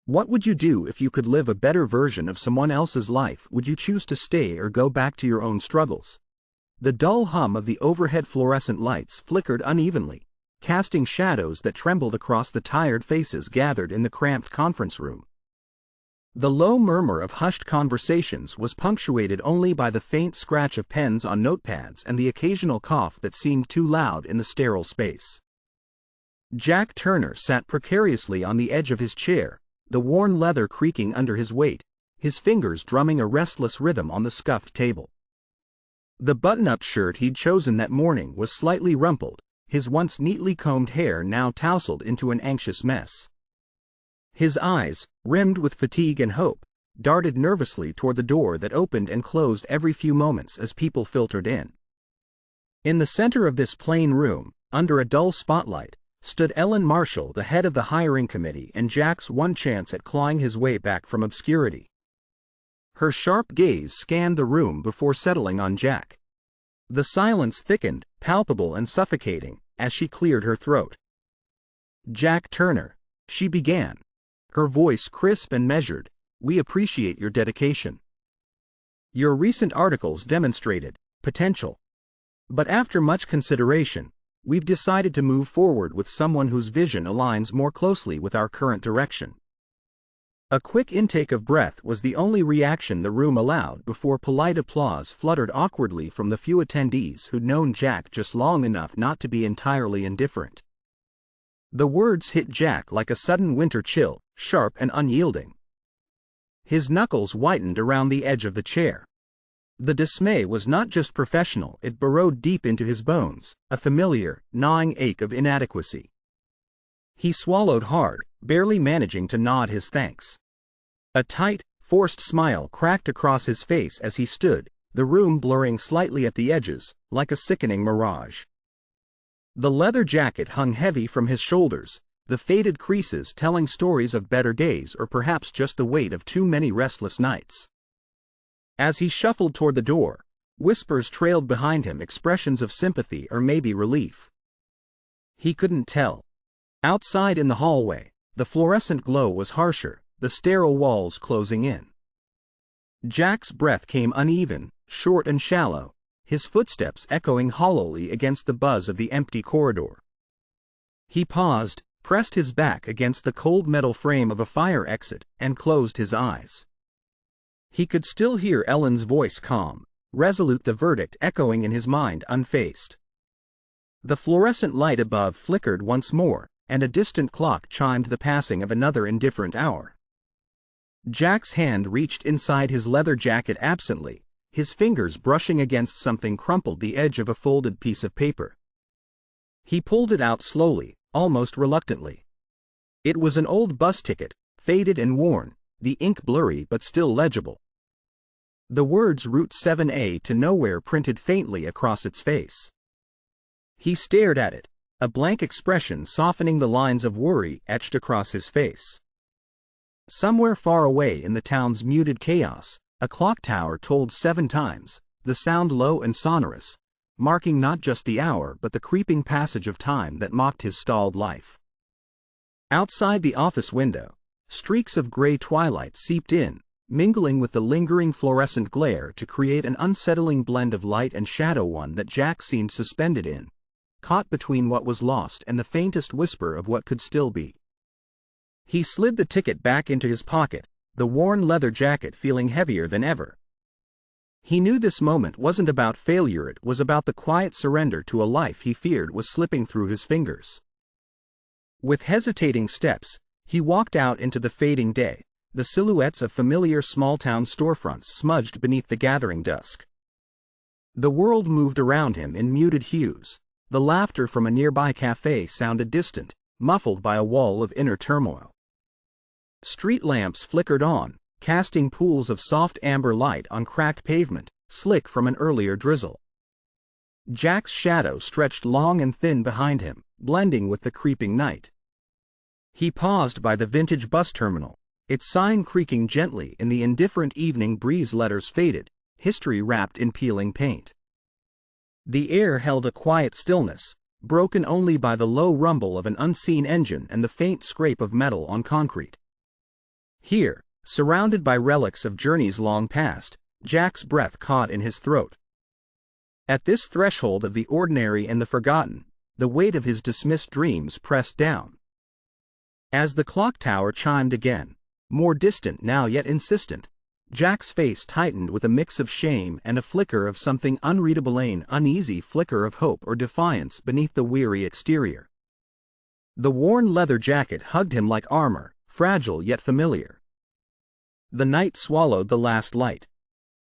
What would you do if you could live a better version of someone else's life? Would you choose to stay or go back to your own struggles? The dull hum of the overhead fluorescent lights flickered unevenly, casting shadows that trembled across the tired faces gathered in the cramped conference room. The low murmur of hushed conversations was punctuated only by the faint scratch of pens on notepads and the occasional cough that seemed too loud in the sterile space. Jack Turner sat precariously on the edge of his chair, the worn leather creaking under his weight, his fingers drumming a restless rhythm on the scuffed table. The button-up shirt he'd chosen that morning was slightly rumpled, his once neatly combed hair now tousled into an anxious mess. His eyes, rimmed with fatigue and hope, darted nervously toward the door that opened and closed every few moments as people filtered in. In the center of this plain room, under a dull spotlight, stood Ellen Marshall, the head of the hiring committee and Jack's one chance at clawing his way back from obscurity. Her sharp gaze scanned the room before settling on Jack. The silence thickened, palpable and suffocating, as she cleared her throat. "Jack Turner," she began, her voice crisp and measured, "we appreciate your dedication. Your recent articles demonstrated potential. But after much consideration, we've decided to move forward with someone whose vision aligns more closely with our current direction." A quick intake of breath was the only reaction the room allowed before polite applause fluttered awkwardly from the few attendees who'd known Jack just long enough not to be entirely indifferent. The words hit Jack like a sudden winter chill, sharp and unyielding. His knuckles whitened around the edge of the chair. The dismay was not just professional, it burrowed deep into his bones, a familiar, gnawing ache of inadequacy. He swallowed hard, barely managing to nod his thanks. A tight, forced smile cracked across his face as he stood, the room blurring slightly at the edges, like a sickening mirage. The leather jacket hung heavy from his shoulders, the faded creases telling stories of better days or perhaps just the weight of too many restless nights. As he shuffled toward the door, whispers trailed behind him, expressions of sympathy or maybe relief. He couldn't tell. Outside in the hallway, the fluorescent glow was harsher, the sterile walls closing in. Jack's breath came uneven, short and shallow, his footsteps echoing hollowly against the buzz of the empty corridor. He paused, pressed his back against the cold metal frame of a fire exit, and closed his eyes. He could still hear Ellen's voice, calm, resolute, the verdict echoing in his mind unfazed. The fluorescent light above flickered once more, and a distant clock chimed the passing of another indifferent hour. Jack's hand reached inside his leather jacket absently, his fingers brushing against something crumpled, the edge of a folded piece of paper. He pulled it out slowly, almost reluctantly. It was an old bus ticket, faded and worn, the ink blurry but still legible. The words Route 7A to Nowhere printed faintly across its face. He stared at it, a blank expression softening the lines of worry etched across his face. Somewhere far away in the town's muted chaos, a clock tower tolled 7 times, the sound low and sonorous, marking not just the hour but the creeping passage of time that mocked his stalled life. Outside the office window, streaks of gray twilight seeped in, mingling with the lingering fluorescent glare to create an unsettling blend of light and shadow, one that Jack seemed suspended in, caught between what was lost and the faintest whisper of what could still be. He slid the ticket back into his pocket, the worn leather jacket feeling heavier than ever. He knew this moment wasn't about failure, it was about the quiet surrender to a life he feared was slipping through his fingers. With hesitating steps, he walked out into the fading day, the silhouettes of familiar small-town storefronts smudged beneath the gathering dusk. The world moved around him in muted hues, the laughter from a nearby cafe sounded distant, muffled by a wall of inner turmoil. Street lamps flickered on, casting pools of soft amber light on cracked pavement, slick from an earlier drizzle. Jack's shadow stretched long and thin behind him, blending with the creeping night. He paused by the vintage bus terminal, its sign creaking gently in the indifferent evening breeze, letters faded, history wrapped in peeling paint. The air held a quiet stillness, broken only by the low rumble of an unseen engine and the faint scrape of metal on concrete. Here, surrounded by relics of journeys long past, Jack's breath caught in his throat. At this threshold of the ordinary and the forgotten, the weight of his dismissed dreams pressed down. As the clock tower chimed again, more distant now yet insistent, Jack's face tightened with a mix of shame and a flicker of something unreadable, an uneasy flicker of hope or defiance beneath the weary exterior. The worn leather jacket hugged him like armor, fragile yet familiar. The night swallowed the last light.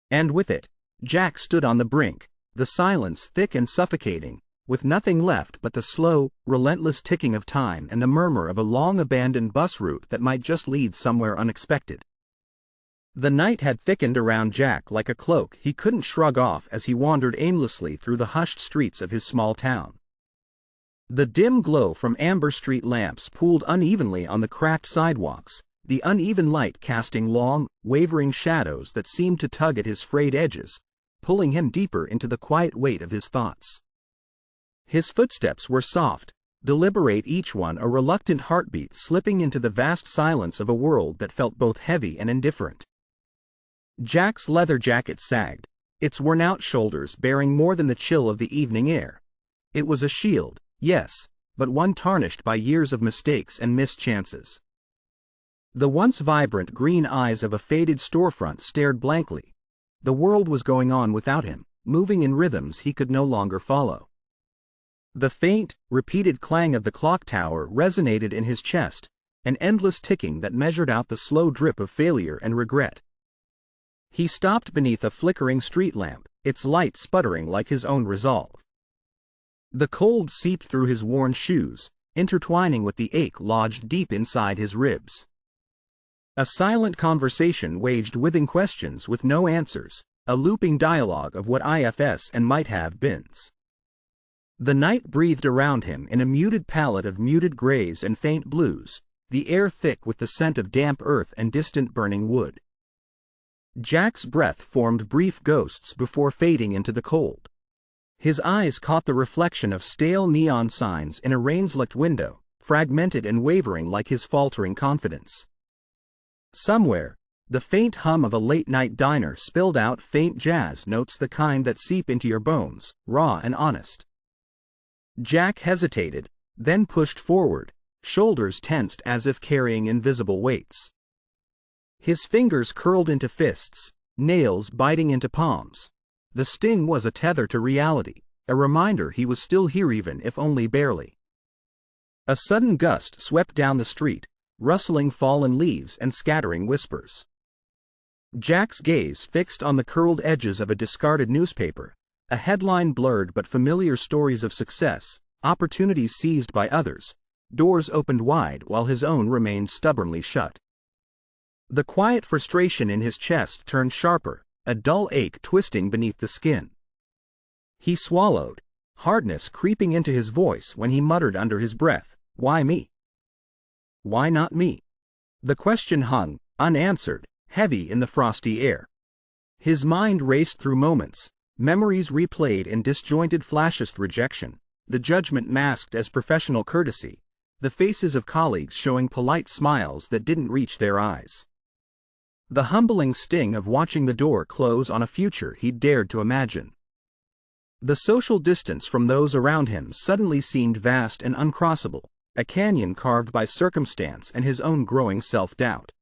And with it, Jack stood on the brink, the silence thick and suffocating, with nothing left but the slow, relentless ticking of time and the murmur of a long-abandoned bus route that might just lead somewhere unexpected. The night had thickened around Jack like a cloak he couldn't shrug off as he wandered aimlessly through the hushed streets of his small town. The dim glow from amber street lamps pooled unevenly on the cracked sidewalks, the uneven light casting long, wavering shadows that seemed to tug at his frayed edges, pulling him deeper into the quiet weight of his thoughts. His footsteps were soft, deliberate, each one a reluctant heartbeat slipping into the vast silence of a world that felt both heavy and indifferent. Jack's leather jacket sagged, its worn-out shoulders bearing more than the chill of the evening air. It was a shield, yes, but one tarnished by years of mistakes and missed chances. The once vibrant green eyes of a faded storefront stared blankly. The world was going on without him, moving in rhythms he could no longer follow. The faint, repeated clang of the clock tower resonated in his chest, an endless ticking that measured out the slow drip of failure and regret. He stopped beneath a flickering street lamp, its light sputtering like his own resolve. The cold seeped through his worn shoes, intertwining with the ache lodged deep inside his ribs. A silent conversation waged withering questions with no answers, a looping dialogue of what ifs and might have beens. The night breathed around him in a muted palette of muted grays and faint blues, the air thick with the scent of damp earth and distant burning wood. Jack's breath formed brief ghosts before fading into the cold. His eyes caught the reflection of stale neon signs in a rain-slicked window, fragmented and wavering like his faltering confidence. Somewhere, the faint hum of a late-night diner spilled out faint jazz notes, the kind that seep into your bones, raw and honest. Jack hesitated, then pushed forward, shoulders tensed as if carrying invisible weights. His fingers curled into fists, nails biting into palms. The sting was a tether to reality, a reminder he was still here even if only barely. A sudden gust swept down the street, rustling fallen leaves and scattering whispers. Jack's gaze fixed on the curled edges of a discarded newspaper, a headline blurred but familiar, stories of success, opportunities seized by others, doors opened wide while his own remained stubbornly shut. The quiet frustration in his chest turned sharper, a dull ache twisting beneath the skin. He swallowed, hardness creeping into his voice when he muttered under his breath, "Why me? Why not me?" The question hung, unanswered, heavy in the frosty air. His mind raced through moments, memories replayed in disjointed flashes, rejection, the judgment masked as professional courtesy, the faces of colleagues showing polite smiles that didn't reach their eyes. The humbling sting of watching the door close on a future he'd dared to imagine. The social distance from those around him suddenly seemed vast and uncrossable, a canyon carved by circumstance and his own growing self-doubt.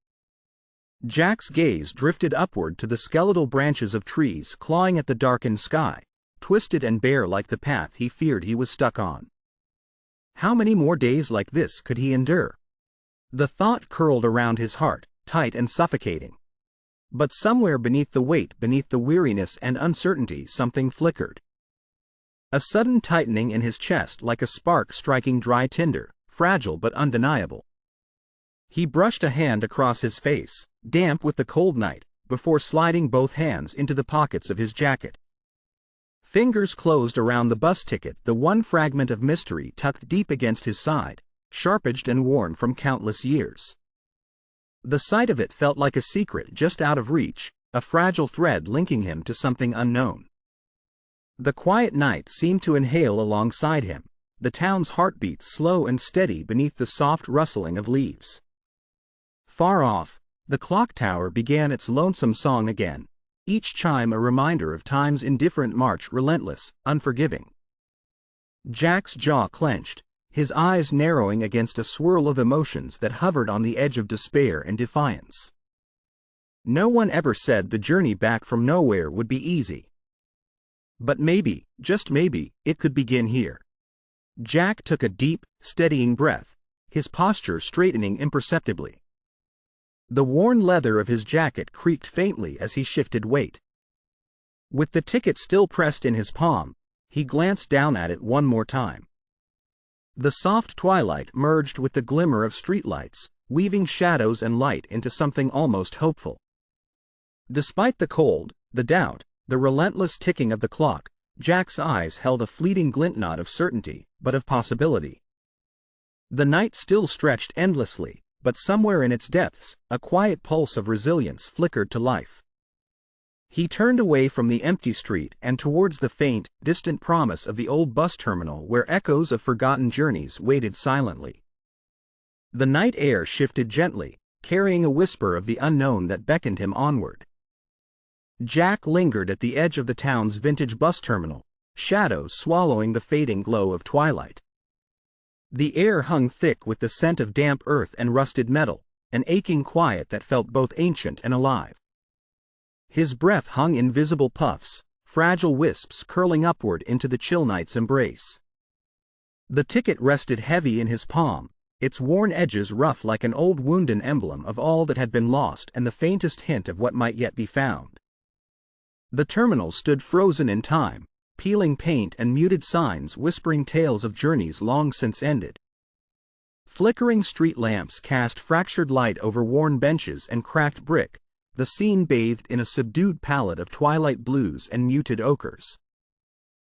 Jack's gaze drifted upward to the skeletal branches of trees clawing at the darkened sky, twisted and bare like the path he feared he was stuck on. How many more days like this could he endure? The thought curled around his heart, tight and suffocating. But somewhere beneath the weight, beneath the weariness and uncertainty, something flickered. A sudden tightening in his chest like a spark striking dry tinder, fragile but undeniable. He brushed a hand across his face, damp with the cold night, before sliding both hands into the pockets of his jacket. Fingers closed around the bus ticket, the one fragment of mystery tucked deep against his side, sharp-edged and worn from countless years. The sight of it felt like a secret just out of reach, a fragile thread linking him to something unknown. The quiet night seemed to inhale alongside him, the town's heartbeat slow and steady beneath the soft rustling of leaves. Far off, The clock tower began its lonesome song again, each chime a reminder of time's indifferent march, relentless, unforgiving. Jack's jaw clenched, his eyes narrowing against a swirl of emotions that hovered on the edge of despair and defiance. No one ever said the journey back from nowhere would be easy. But maybe, just maybe, it could begin here. Jack took a deep, steadying breath, his posture straightening imperceptibly. The worn leather of his jacket creaked faintly as he shifted weight. With the ticket still pressed in his palm, he glanced down at it one more time. The soft twilight merged with the glimmer of streetlights, weaving shadows and light into something almost hopeful. Despite the cold, the doubt, the relentless ticking of the clock, Jack's eyes held a fleeting glint, not of certainty, but of possibility. The night still stretched endlessly, but somewhere in its depths, a quiet pulse of resilience flickered to life. He turned away from the empty street and towards the faint, distant promise of the old bus terminal where echoes of forgotten journeys waited silently. The night air shifted gently, carrying a whisper of the unknown that beckoned him onward. Jack lingered at the edge of the town's vintage bus terminal, shadows swallowing the fading glow of twilight. The air hung thick with the scent of damp earth and rusted metal, an aching quiet that felt both ancient and alive. His breath hung in visible puffs, fragile wisps curling upward into the chill night's embrace. The ticket rested heavy in his palm, its worn edges rough like an old wound, an emblem of all that had been lost and the faintest hint of what might yet be found. The terminal stood frozen in time, peeling paint and muted signs whispering tales of journeys long since ended. Flickering street lamps cast fractured light over worn benches and cracked brick, the scene bathed in a subdued palette of twilight blues and muted ochres.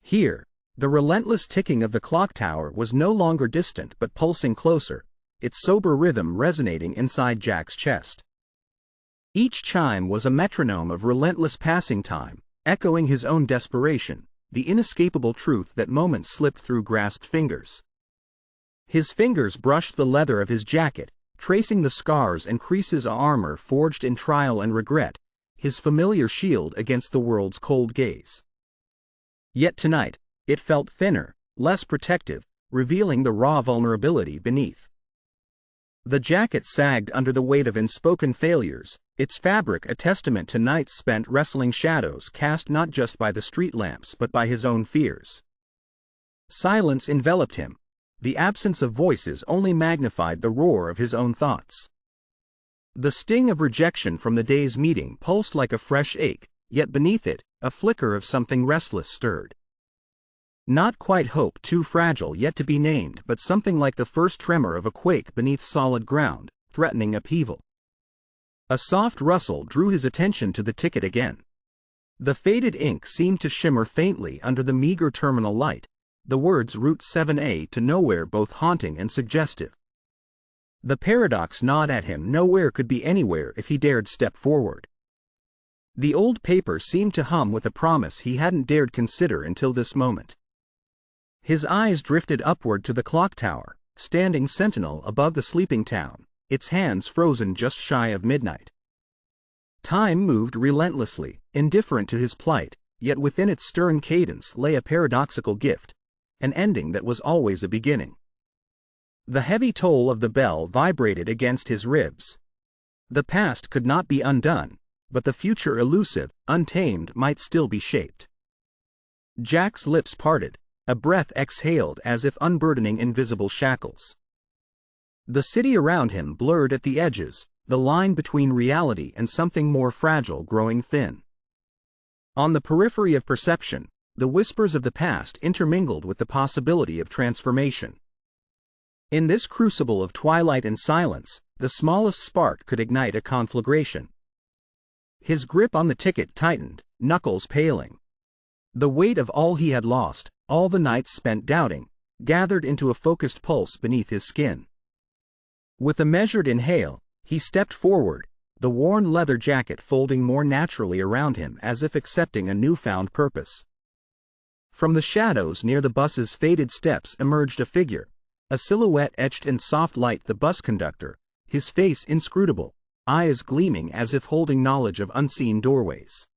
Here, the relentless ticking of the clock tower was no longer distant but pulsing closer, its sober rhythm resonating inside Jack's chest. Each chime was a metronome of relentless passing time, echoing his own desperation, the inescapable truth that moments slipped through grasped fingers. His fingers brushed the leather of his jacket, tracing the scars and creases of armor forged in trial and regret, his familiar shield against the world's cold gaze. Yet tonight, it felt thinner, less protective, revealing the raw vulnerability beneath. The jacket sagged under the weight of unspoken failures, its fabric a testament to nights spent wrestling shadows cast not just by the street lamps but by his own fears. Silence enveloped him. The absence of voices only magnified the roar of his own thoughts. The sting of rejection from the day's meeting pulsed like a fresh ache, yet beneath it, a flicker of something restless stirred. Not quite hope, too fragile yet to be named, but something like the first tremor of a quake beneath solid ground, threatening upheaval. A soft rustle drew his attention to the ticket again. The faded ink seemed to shimmer faintly under the meager terminal light, the words Route 7A to nowhere both haunting and suggestive. The paradox gnawed at him. Nowhere could be anywhere if he dared step forward. The old paper seemed to hum with a promise he hadn't dared consider until this moment. His eyes drifted upward to the clock tower, standing sentinel above the sleeping town, its hands frozen just shy of midnight. Time moved relentlessly, indifferent to his plight, yet within its stern cadence lay a paradoxical gift, an ending that was always a beginning. The heavy toll of the bell vibrated against his ribs. The past could not be undone, but the future, elusive, untamed, might still be shaped. Jack's lips parted, a breath exhaled as if unburdening invisible shackles. The city around him blurred at the edges, the line between reality and something more fragile growing thin. On the periphery of perception, the whispers of the past intermingled with the possibility of transformation. In this crucible of twilight and silence, the smallest spark could ignite a conflagration. His grip on the ticket tightened, knuckles paling. The weight of all he had lost, all the nights spent doubting, gathered into a focused pulse beneath his skin. With a measured inhale, he stepped forward, the worn leather jacket folding more naturally around him as if accepting a newfound purpose. From the shadows near the bus's faded steps emerged a figure, a silhouette etched in soft light, the bus conductor, his face inscrutable, eyes gleaming as if holding knowledge of unseen doorways.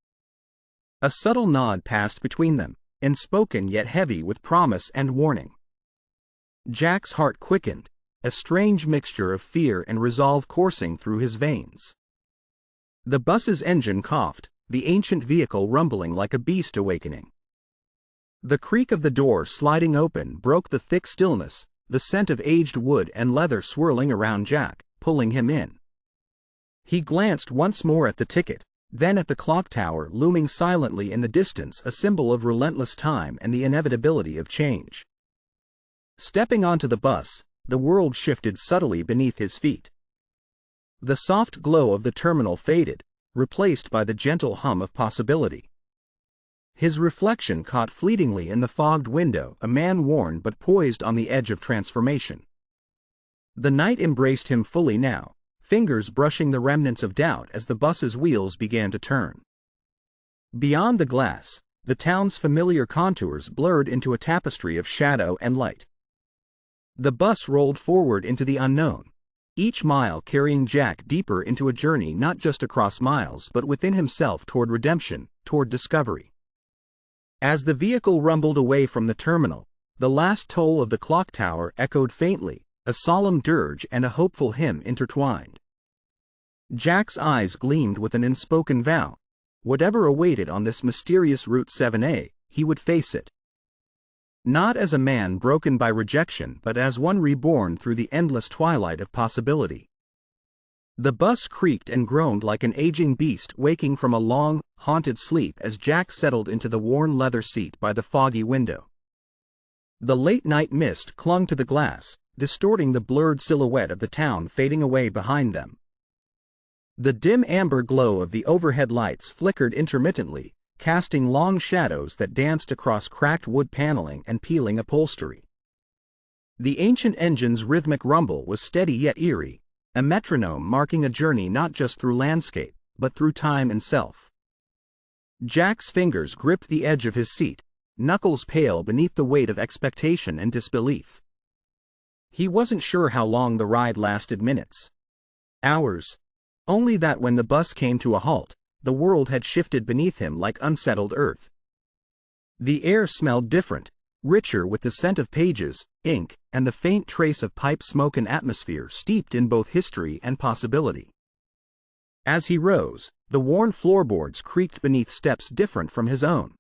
A subtle nod passed between them, unspoken yet heavy with promise and warning. Jack's heart quickened, a strange mixture of fear and resolve coursing through his veins. The bus's engine coughed, the ancient vehicle rumbling like a beast awakening. The creak of the door sliding open broke the thick stillness, the scent of aged wood and leather swirling around Jack, pulling him in. He glanced once more at the ticket, then at the clock tower looming silently in the distance, a symbol of relentless time and the inevitability of change. Stepping onto the bus, the world shifted subtly beneath his feet. The soft glow of the terminal faded, replaced by the gentle hum of possibility. His reflection caught fleetingly in the fogged window, a man worn but poised on the edge of transformation. The night embraced him fully now, fingers brushing the remnants of doubt as the bus's wheels began to turn. Beyond the glass, the town's familiar contours blurred into a tapestry of shadow and light. The bus rolled forward into the unknown, each mile carrying Jack deeper into a journey not just across miles but within himself, toward redemption, toward discovery. As the vehicle rumbled away from the terminal, the last toll of the clock tower echoed faintly, a solemn dirge and a hopeful hymn intertwined. Jack's eyes gleamed with an unspoken vow. Whatever awaited on this mysterious Route 7A, he would face it. Not as a man broken by rejection but as one reborn through the endless twilight of possibility. The bus creaked and groaned like an aging beast waking from a long, haunted sleep as Jack settled into the worn leather seat by the foggy window. The late-night mist clung to the glass, distorting the blurred silhouette of the town fading away behind them. The dim amber glow of the overhead lights flickered intermittently, casting long shadows that danced across cracked wood paneling and peeling upholstery. The ancient engine's rhythmic rumble was steady yet eerie, a metronome marking a journey not just through landscape, but through time and self. Jack's fingers gripped the edge of his seat, knuckles pale beneath the weight of expectation and disbelief. He wasn't sure how long the ride lasted, minutes, hours, only that when the bus came to a halt, the world had shifted beneath him like unsettled earth. The air smelled different, richer with the scent of pages, ink, and the faint trace of pipe smoke, an atmosphere steeped in both history and possibility. As he rose, the worn floorboards creaked beneath steps different from his own.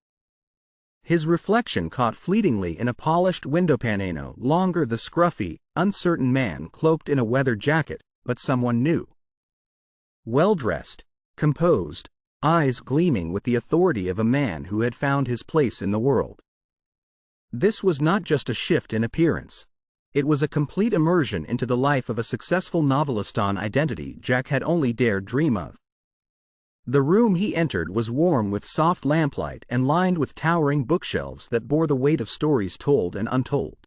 His reflection caught fleetingly in a polished window pane, no longer the scruffy, uncertain man cloaked in a weather jacket, but someone new. Well-dressed, composed, eyes gleaming with the authority of a man who had found his place in the world. This was not just a shift in appearance. It was a complete immersion into the life of a successful novelist, an identity Jack had only dared dream of. The room he entered was warm with soft lamplight and lined with towering bookshelves that bore the weight of stories told and untold.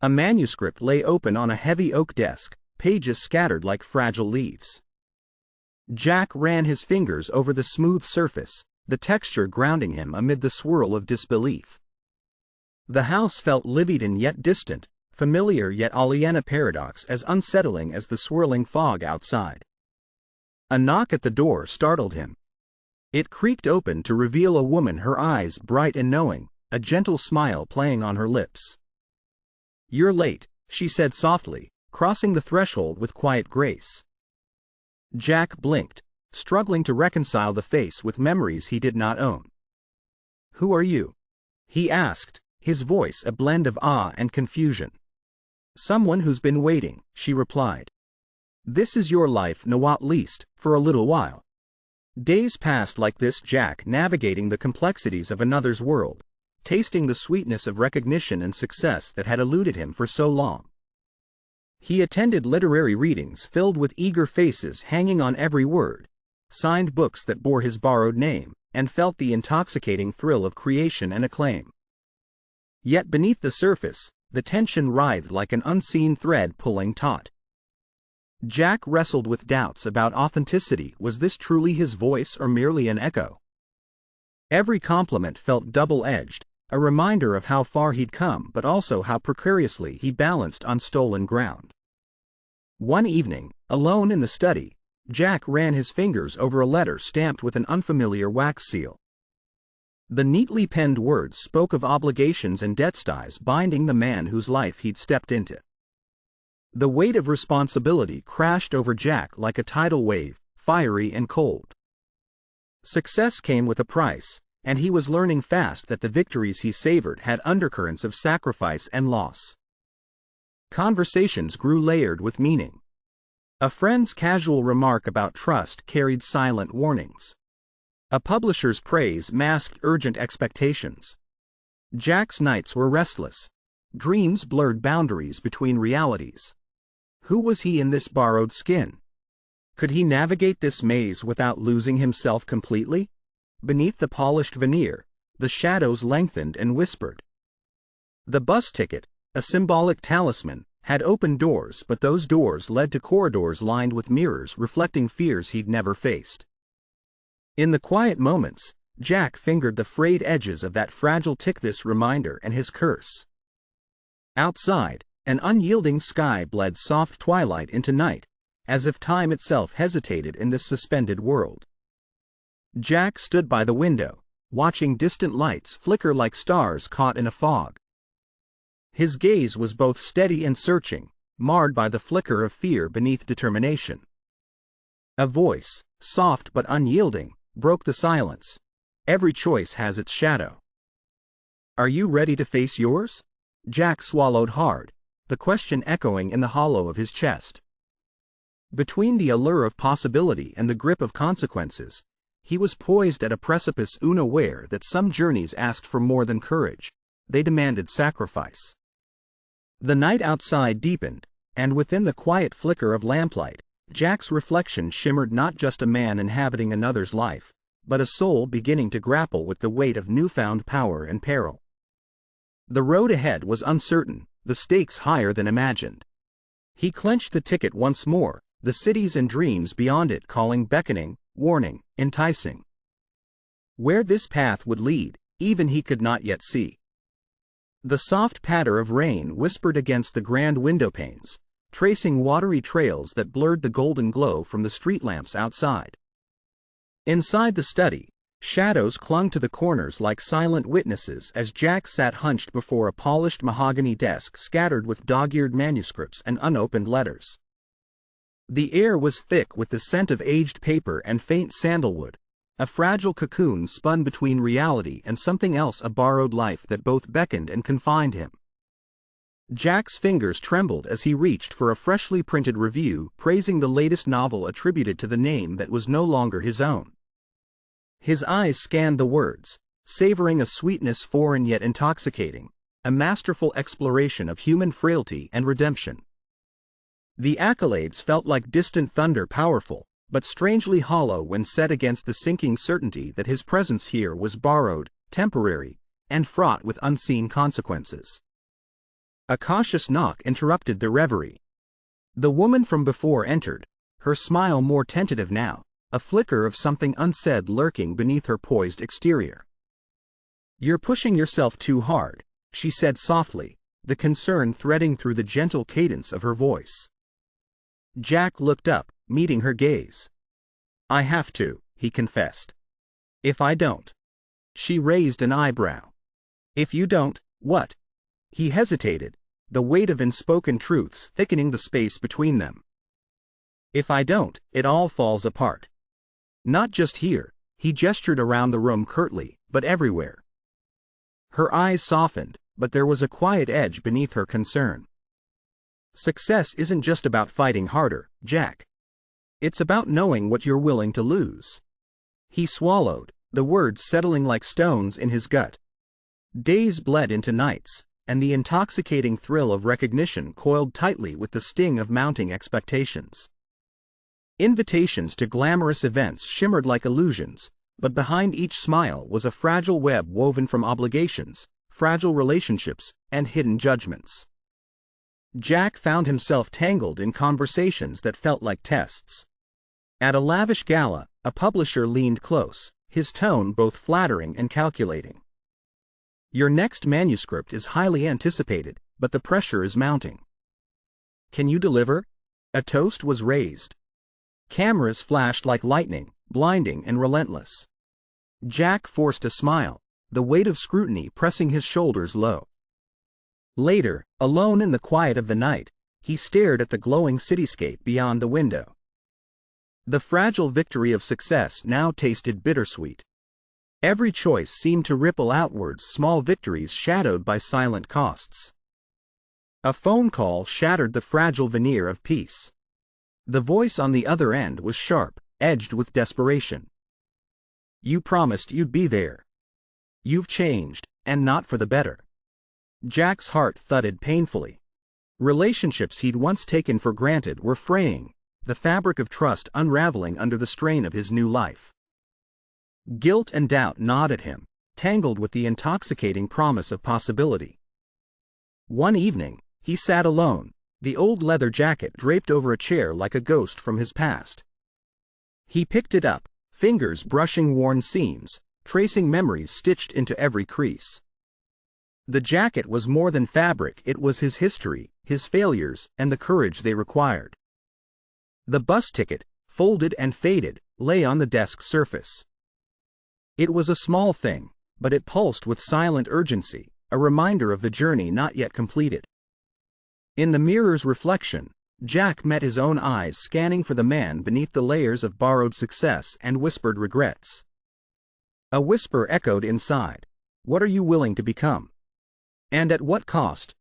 A manuscript lay open on a heavy oak desk, pages scattered like fragile leaves. Jack ran his fingers over the smooth surface, the texture grounding him amid the swirl of disbelief. The house felt lived in yet distant, familiar yet alien, a paradox as unsettling as the swirling fog outside. A knock at the door startled him. It creaked open to reveal a woman, her eyes bright and knowing, a gentle smile playing on her lips. "You're late," she said softly, crossing the threshold with quiet grace. Jack blinked, struggling to reconcile the face with memories he did not own. "Who are you?" he asked, his voice a blend of awe and confusion. "Someone who's been waiting," she replied. "This is your life now, at least, for a little while." Days passed like this, Jack navigating the complexities of another's world, tasting the sweetness of recognition and success that had eluded him for so long. He attended literary readings filled with eager faces hanging on every word, signed books that bore his borrowed name, and felt the intoxicating thrill of creation and acclaim. Yet beneath the surface, the tension writhed like an unseen thread pulling taut. Jack wrestled with doubts about authenticity. Was this truly his voice or merely an echo? Every compliment felt double-edged, a reminder of how far he'd come but also how precariously he balanced on stolen ground. One evening, alone in the study, Jack ran his fingers over a letter stamped with an unfamiliar wax seal. The neatly penned words spoke of obligations and debt ties binding the man whose life he'd stepped into. The weight of responsibility crashed over Jack like a tidal wave, fiery and cold. Success came with a price, and he was learning fast that the victories he savored had undercurrents of sacrifice and loss. Conversations grew layered with meaning. A friend's casual remark about trust carried silent warnings. A publisher's praise masked urgent expectations. Jack's nights were restless. Dreams blurred boundaries between realities. Who was he in this borrowed skin? Could he navigate this maze without losing himself completely? Beneath the polished veneer, the shadows lengthened and whispered. The bus ticket, a symbolic talisman, had opened doors, but those doors led to corridors lined with mirrors reflecting fears he'd never faced. In the quiet moments, Jack fingered the frayed edges of that fragile tick, this reminder and his curse. Outside, an unyielding sky bled soft twilight into night, as if time itself hesitated in this suspended world. Jack stood by the window, watching distant lights flicker like stars caught in a fog. His gaze was both steady and searching, marred by the flicker of fear beneath determination. A voice, soft but unyielding, broke the silence. Every choice has its shadow. Are you ready to face yours? Jack swallowed hard, the question echoing in the hollow of his chest. Between the allure of possibility and the grip of consequences, he was poised at a precipice, unaware that some journeys asked for more than courage. They demanded sacrifice. The night outside deepened, and within the quiet flicker of lamplight, Jack's reflection shimmered, not just a man inhabiting another's life, but a soul beginning to grapple with the weight of newfound power and peril. The road ahead was uncertain, the stakes higher than imagined. He clenched the ticket once more, the cities and dreams beyond it calling, beckoning, warning, enticing. Where this path would lead, even he could not yet see. The soft patter of rain whispered against the grand window panes, tracing watery trails that blurred the golden glow from the street lamps outside. Inside the study, shadows clung to the corners like silent witnesses as Jack sat hunched before a polished mahogany desk scattered with dog-eared manuscripts and unopened letters. The air was thick with the scent of aged paper and faint sandalwood, a fragile cocoon spun between reality and something else, a borrowed life that both beckoned and confined him. Jack's fingers trembled as he reached for a freshly printed review praising the latest novel attributed to the name that was no longer his own. His eyes scanned the words, savoring a sweetness foreign yet intoxicating, a masterful exploration of human frailty and redemption. The accolades felt like distant thunder, powerful, but strangely hollow when set against the sinking certainty that his presence here was borrowed, temporary, and fraught with unseen consequences. A cautious knock interrupted the reverie. The woman from before entered, her smile more tentative now, a flicker of something unsaid lurking beneath her poised exterior. "You're pushing yourself too hard," she said softly, the concern threading through the gentle cadence of her voice. Jack looked up, meeting her gaze. "I have to," he confessed. "If I don't." She raised an eyebrow. "If you don't, what?" He hesitated, the weight of unspoken truths thickening the space between them. "If I don't, it all falls apart. Not just here," he gestured around the room curtly, "but everywhere." Her eyes softened, but there was a quiet edge beneath her concern. "Success isn't just about fighting harder, Jack. It's about knowing what you're willing to lose." He swallowed, the words settling like stones in his gut. Days bled into nights, and the intoxicating thrill of recognition coiled tightly with the sting of mounting expectations. Invitations to glamorous events shimmered like illusions, but behind each smile was a fragile web woven from obligations, fragile relationships, and hidden judgments. Jack found himself tangled in conversations that felt like tests. At a lavish gala, a publisher leaned close, his tone both flattering and calculating. "Your next manuscript is highly anticipated, but the pressure is mounting. Can you deliver?" A toast was raised. Cameras flashed like lightning, blinding and relentless. Jack forced a smile, the weight of scrutiny pressing his shoulders low. Later, alone in the quiet of the night, he stared at the glowing cityscape beyond the window. The fragile victory of success now tasted bittersweet. Every choice seemed to ripple outwards, small victories shadowed by silent costs. A phone call shattered the fragile veneer of peace. The voice on the other end was sharp, edged with desperation. "You promised you'd be there. You've changed, and not for the better." Jack's heart thudded painfully. Relationships he'd once taken for granted were fraying, the fabric of trust unraveling under the strain of his new life. Guilt and doubt gnawed at him, tangled with the intoxicating promise of possibility. One evening, he sat alone, the old leather jacket draped over a chair like a ghost from his past. He picked it up, fingers brushing worn seams, tracing memories stitched into every crease. The jacket was more than fabric, it was his history, his failures, and the courage they required. The bus ticket, folded and faded, lay on the desk surface. It was a small thing, but it pulsed with silent urgency, a reminder of the journey not yet completed. In the mirror's reflection, Jack met his own eyes scanning for the man beneath the layers of borrowed success and whispered regrets. A whisper echoed inside. "What are you willing to become? And at what cost?"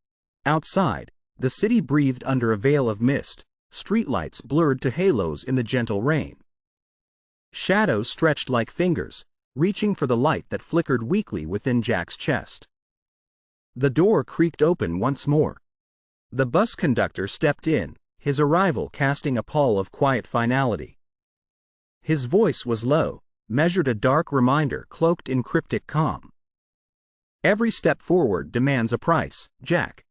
Outside, the city breathed under a veil of mist, streetlights blurred to halos in the gentle rain. Shadows stretched like fingers, reaching for the light that flickered weakly within Jack's chest. The door creaked open once more. The bus conductor stepped in, his arrival casting a pall of quiet finality. His voice was low, measured, a dark reminder cloaked in cryptic calm. "Every step forward demands a price, Jack.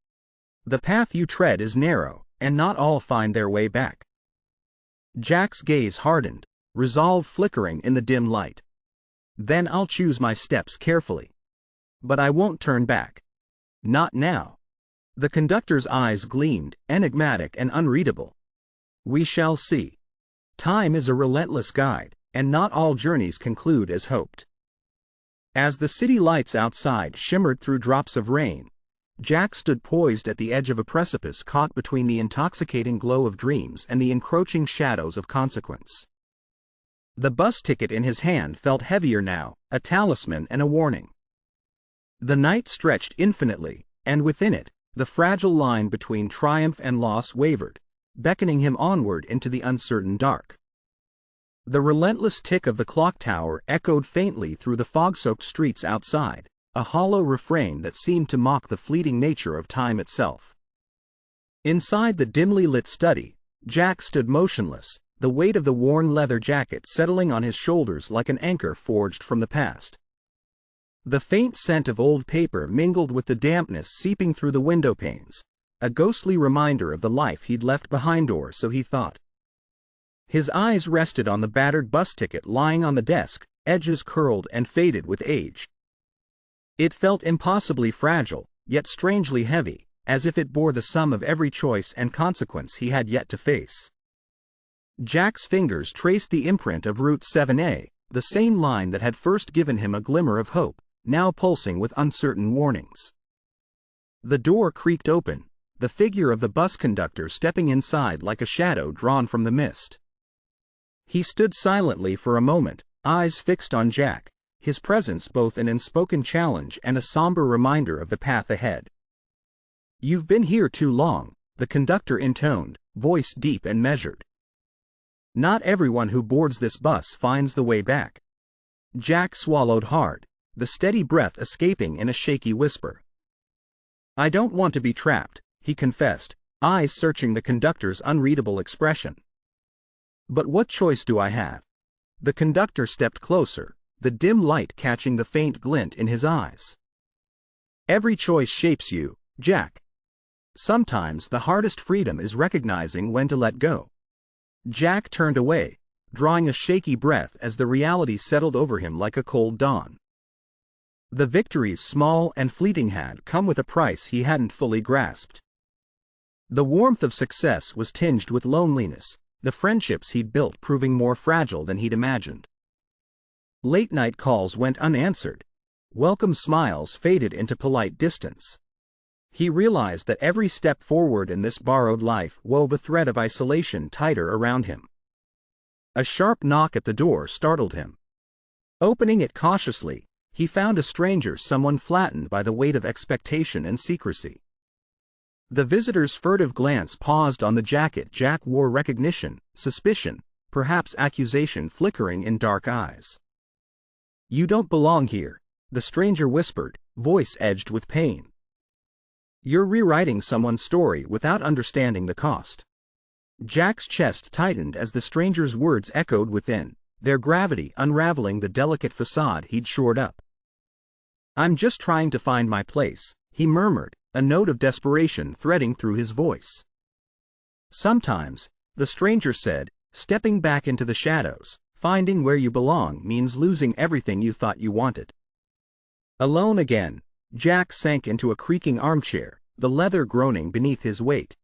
The path you tread is narrow, and not all find their way back." Jack's gaze hardened, resolve flickering in the dim light. "Then I'll choose my steps carefully. But I won't turn back. Not now." The conductor's eyes gleamed, enigmatic and unreadable. "We shall see. Time is a relentless guide, and not all journeys conclude as hoped." As the city lights outside shimmered through drops of rain, Jack stood poised at the edge of a precipice, caught between the intoxicating glow of dreams and the encroaching shadows of consequence. The bus ticket in his hand felt heavier now, a talisman and a warning. The night stretched infinitely, and within it, the fragile line between triumph and loss wavered, beckoning him onward into the uncertain dark. The relentless tick of the clock tower echoed faintly through the fog-soaked streets outside, a hollow refrain that seemed to mock the fleeting nature of time itself. Inside the dimly lit study, Jack stood motionless, the weight of the worn leather jacket settling on his shoulders like an anchor forged from the past. The faint scent of old paper mingled with the dampness seeping through the window panes, a ghostly reminder of the life he'd left behind, or so he thought. His eyes rested on the battered bus ticket lying on the desk, edges curled and faded with age. It felt impossibly fragile, yet strangely heavy, as if it bore the sum of every choice and consequence he had yet to face. Jack's fingers traced the imprint of Route 7A, the same line that had first given him a glimmer of hope, now pulsing with uncertain warnings. The door creaked open, the figure of the bus conductor stepping inside like a shadow drawn from the mist. He stood silently for a moment, eyes fixed on Jack, his presence both an unspoken challenge and a somber reminder of the path ahead. "You've been here too long," the conductor intoned, voice deep and measured. "Not everyone who boards this bus finds the way back." Jack swallowed hard, the steady breath escaping in a shaky whisper. "I don't want to be trapped," he confessed, eyes searching the conductor's unreadable expression. "But what choice do I have?" The conductor stepped closer, the dim light catching the faint glint in his eyes. "Every choice shapes you, Jack. Sometimes the hardest freedom is recognizing when to let go." Jack turned away, drawing a shaky breath as the reality settled over him like a cold dawn. The victories, small and fleeting, had come with a price he hadn't fully grasped. The warmth of success was tinged with loneliness, the friendships he'd built proving more fragile than he'd imagined. Late-night calls went unanswered. Welcome smiles faded into polite distance. He realized that every step forward in this borrowed life wove a thread of isolation tighter around him. A sharp knock at the door startled him. Opening it cautiously, he found a stranger, someone flattened by the weight of expectation and secrecy. The visitor's furtive glance paused on the jacket Jack wore, recognition, suspicion, perhaps accusation flickering in dark eyes. "You don't belong here," the stranger whispered, voice edged with pain. "You're rewriting someone's story without understanding the cost." Jack's chest tightened as the stranger's words echoed within, their gravity unraveling the delicate facade he'd shored up. "I'm just trying to find my place," he murmured, a note of desperation threading through his voice. "Sometimes," the stranger said, stepping back into the shadows, "finding where you belong means losing everything you thought you wanted." Alone again, Jack sank into a creaking armchair, the leather groaning beneath his weight.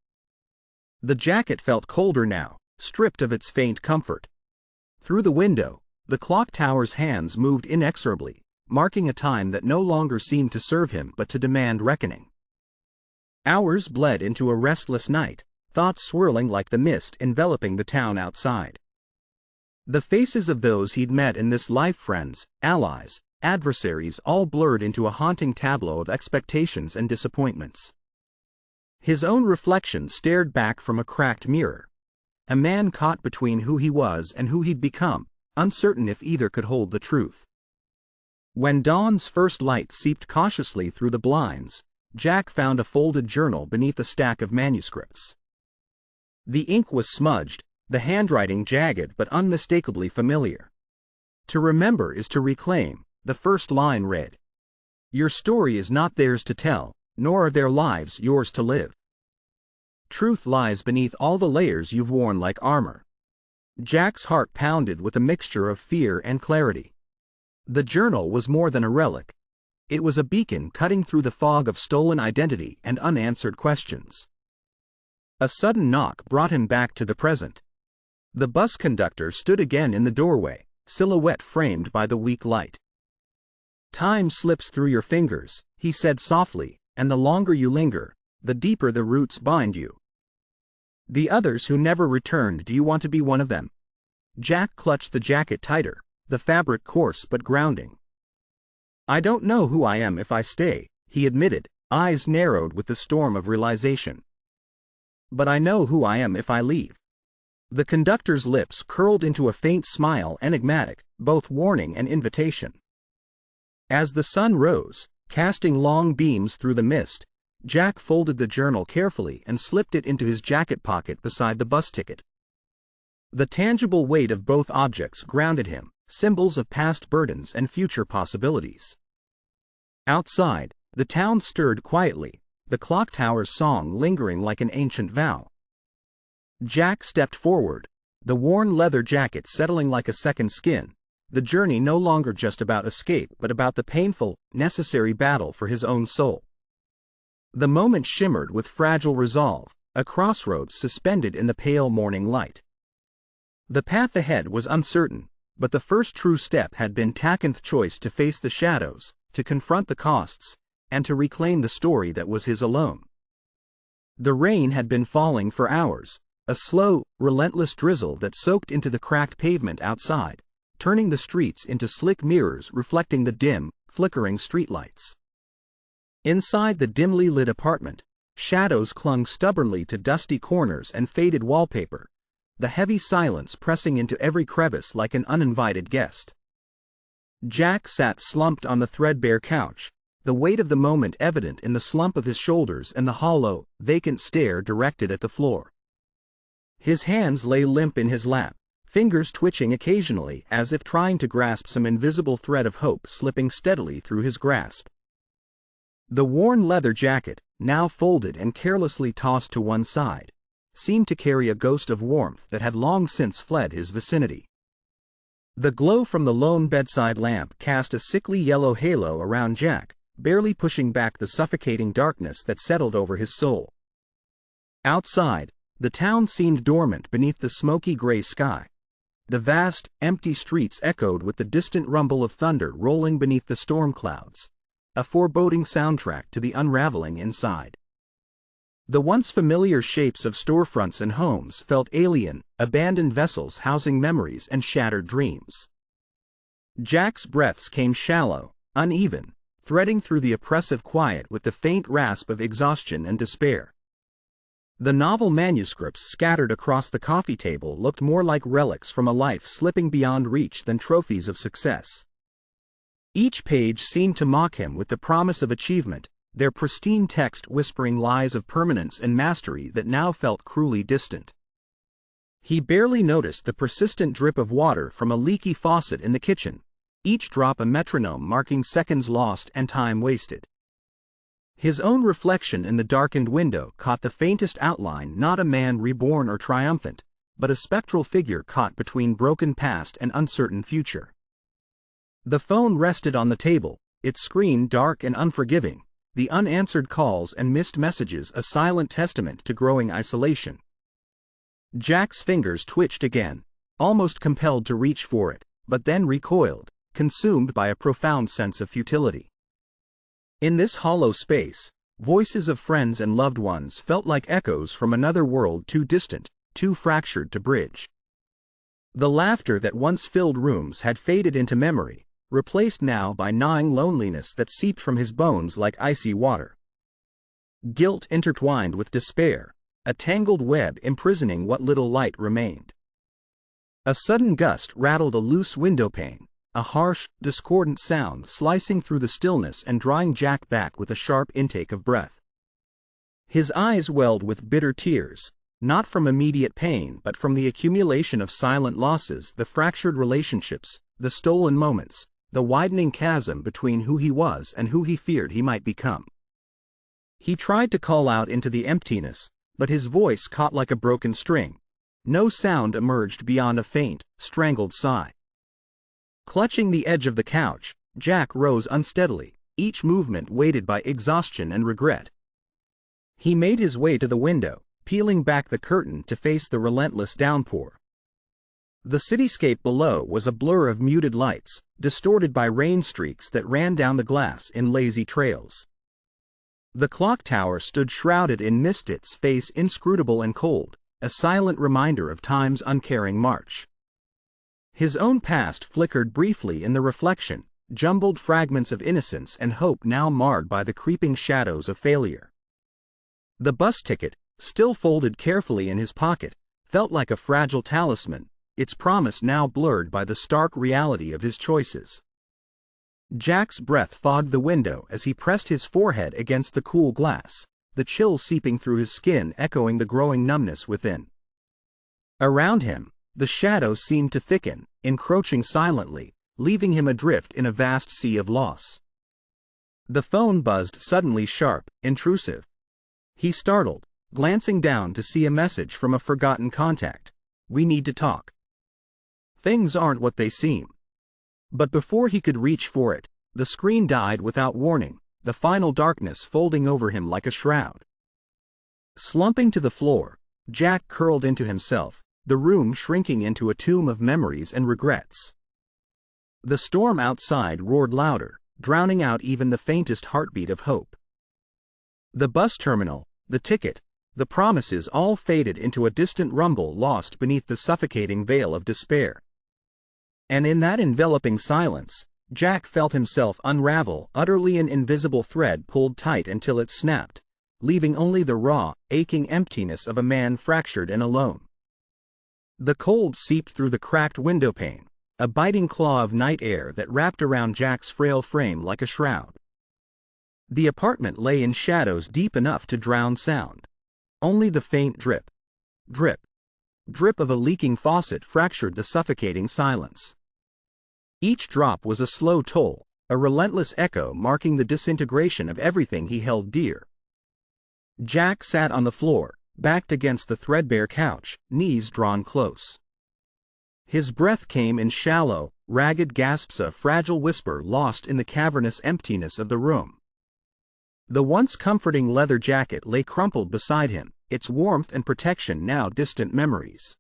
The jacket felt colder now, stripped of its faint comfort. Through the window, the clock tower's hands moved inexorably, marking a time that no longer seemed to serve him but to demand reckoning. Hours bled into a restless night, thoughts swirling like the mist enveloping the town outside. The faces of those he'd met in this life, friends, allies, adversaries, all blurred into a haunting tableau of expectations and disappointments. His own reflection stared back from a cracked mirror. A man caught between who he was and who he'd become, uncertain if either could hold the truth. When dawn's first light seeped cautiously through the blinds, Jack found a folded journal beneath a stack of manuscripts. The ink was smudged, the handwriting jagged but unmistakably familiar. "To remember is to reclaim," the first line read. "Your story is not theirs to tell, nor are their lives yours to live. Truth lies beneath all the layers you've worn like armor." Jack's heart pounded with a mixture of fear and clarity. The journal was more than a relic. It was a beacon cutting through the fog of stolen identity and unanswered questions. A sudden knock brought him back to the present. The bus conductor stood again in the doorway, silhouette framed by the weak light. "Time slips through your fingers," he said softly, "and the longer you linger, the deeper the roots bind you." "The others who never returned, do you want to be one of them?" Jack clutched the jacket tighter, the fabric coarse but grounding. "I don't know who I am if I stay," he admitted, eyes narrowed with the storm of realization. "But I know who I am if I leave." The conductor's lips curled into a faint smile, enigmatic, both warning and invitation. As the sun rose, casting long beams through the mist, Jack folded the journal carefully and slipped it into his jacket pocket beside the bus ticket. The tangible weight of both objects grounded him, symbols of past burdens and future possibilities. Outside, the town stirred quietly, the clock tower's song lingering like an ancient vow. Jack stepped forward, the worn leather jacket settling like a second skin, the journey no longer just about escape but about the painful, necessary battle for his own soul. The moment shimmered with fragile resolve, a crossroads suspended in the pale morning light. The path ahead was uncertain, but the first true step had been Takenth's choice to face the shadows, to confront the costs, and to reclaim the story that was his alone. The rain had been falling for hours, a slow, relentless drizzle that soaked into the cracked pavement outside, turning the streets into slick mirrors reflecting the dim, flickering streetlights. Inside the dimly lit apartment, shadows clung stubbornly to dusty corners and faded wallpaper, the heavy silence pressing into every crevice like an uninvited guest. Jack sat slumped on the threadbare couch, the weight of the moment evident in the slump of his shoulders and the hollow, vacant stare directed at the floor. His hands lay limp in his lap, fingers twitching occasionally as if trying to grasp some invisible thread of hope slipping steadily through his grasp. The worn leather jacket, now folded and carelessly tossed to one side, seemed to carry a ghost of warmth that had long since fled his vicinity. The glow from the lone bedside lamp cast a sickly yellow halo around Jack, barely pushing back the suffocating darkness that settled over his soul. Outside, The town seemed dormant beneath the smoky gray sky. The vast, empty streets echoed with the distant rumble of thunder rolling beneath the storm clouds, a foreboding soundtrack to the unraveling inside. The once familiar shapes of storefronts and homes felt alien, abandoned vessels housing memories and shattered dreams. Jack's breaths came shallow, uneven, threading through the oppressive quiet with the faint rasp of exhaustion and despair. The novel manuscripts scattered across the coffee table looked more like relics from a life slipping beyond reach than trophies of success. Each page seemed to mock him with the promise of achievement, their pristine text whispering lies of permanence and mastery that now felt cruelly distant. He barely noticed the persistent drip of water from a leaky faucet in the kitchen, each drop a metronome marking seconds lost and time wasted. His own reflection in the darkened window caught the faintest outline, not a man reborn or triumphant, but a spectral figure caught between broken past and uncertain future. The phone rested on the table, its screen dark and unforgiving, the unanswered calls and missed messages a silent testament to growing isolation. Jack's fingers twitched again, almost compelled to reach for it, but then recoiled, consumed by a profound sense of futility. In this hollow space, voices of friends and loved ones felt like echoes from another world too distant, too fractured to bridge. The laughter that once filled rooms had faded into memory, replaced now by gnawing loneliness that seeped from his bones like icy water. Guilt intertwined with despair, a tangled web imprisoning what little light remained. A sudden gust rattled a loose window pane, a harsh, discordant sound slicing through the stillness and drawing Jack back with a sharp intake of breath. His eyes welled with bitter tears, not from immediate pain but from the accumulation of silent losses, the fractured relationships, the stolen moments, the widening chasm between who he was and who he feared he might become. He tried to call out into the emptiness, but his voice caught like a broken string. No sound emerged beyond a faint, strangled sigh. Clutching the edge of the couch, Jack rose unsteadily, each movement weighted by exhaustion and regret. He made his way to the window, peeling back the curtain to face the relentless downpour. The cityscape below was a blur of muted lights, distorted by rain streaks that ran down the glass in lazy trails. The clock tower stood shrouded in mist, its face inscrutable and cold, a silent reminder of time's uncaring march. His own past flickered briefly in the reflection, jumbled fragments of innocence and hope now marred by the creeping shadows of failure. The bus ticket, still folded carefully in his pocket, felt like a fragile talisman, its promise now blurred by the stark reality of his choices. Jack's breath fogged the window as he pressed his forehead against the cool glass, the chill seeping through his skin echoing the growing numbness within. Around him, the shadows seemed to thicken, encroaching silently, leaving him adrift in a vast sea of loss. The phone buzzed suddenly sharp, intrusive. He startled, glancing down to see a message from a forgotten contact. "We need to talk. Things aren't what they seem." But before he could reach for it, the screen died without warning, the final darkness folding over him like a shroud. Slumping to the floor, Jack curled into himself, the room shrinking into a tomb of memories and regrets. The storm outside roared louder, drowning out even the faintest heartbeat of hope. The bus terminal, the ticket, the promises all faded into a distant rumble lost beneath the suffocating veil of despair. And in that enveloping silence, Jack felt himself unravel, utterly an invisible thread pulled tight until it snapped, leaving only the raw, aching emptiness of a man fractured and alone. The cold seeped through the cracked window pane, a biting claw of night air that wrapped around Jack's frail frame like a shroud. The apartment lay in shadows deep enough to drown sound. Only the faint drip, drip, drip of a leaking faucet fractured the suffocating silence. Each drop was a slow toll, a relentless echo marking the disintegration of everything he held dear. Jack sat on the floor, backed against the threadbare couch, knees drawn close. His breath came in shallow, ragged gasps, a fragile whisper lost in the cavernous emptiness of the room. The once comforting leather jacket lay crumpled beside him, its warmth and protection now distant memories.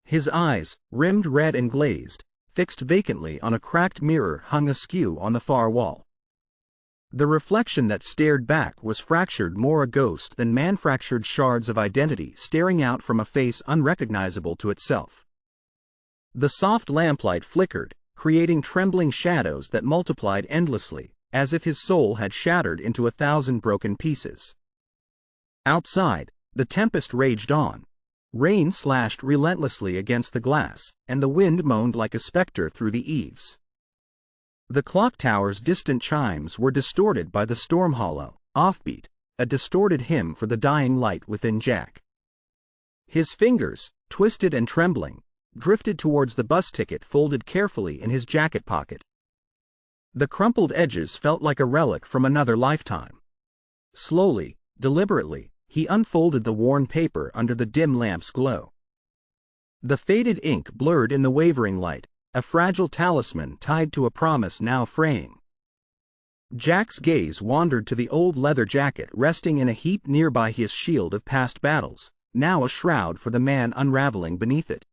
His eyes, rimmed red and glazed, fixed vacantly on a cracked mirror hung askew on the far wall. The reflection that stared back was fractured, more a ghost than man, fractured shards of identity staring out from a face unrecognizable to itself. The soft lamplight flickered, creating trembling shadows that multiplied endlessly, as if his soul had shattered into 1,000 broken pieces. Outside, the tempest raged on. Rain slashed relentlessly against the glass, and the wind moaned like a specter through the eaves. The clock tower's distant chimes were distorted by the storm, hollow, offbeat, a distorted hymn for the dying light within Jack. His fingers, twisted and trembling, drifted towards the bus ticket folded carefully in his jacket pocket. The crumpled edges felt like a relic from another lifetime. Slowly, deliberately, he unfolded the worn paper under the dim lamp's glow. The faded ink blurred in the wavering light, a fragile talisman tied to a promise now fraying. Jack's gaze wandered to the old leather jacket resting in a heap nearby, his shield of past battles, now a shroud for the man unraveling beneath it.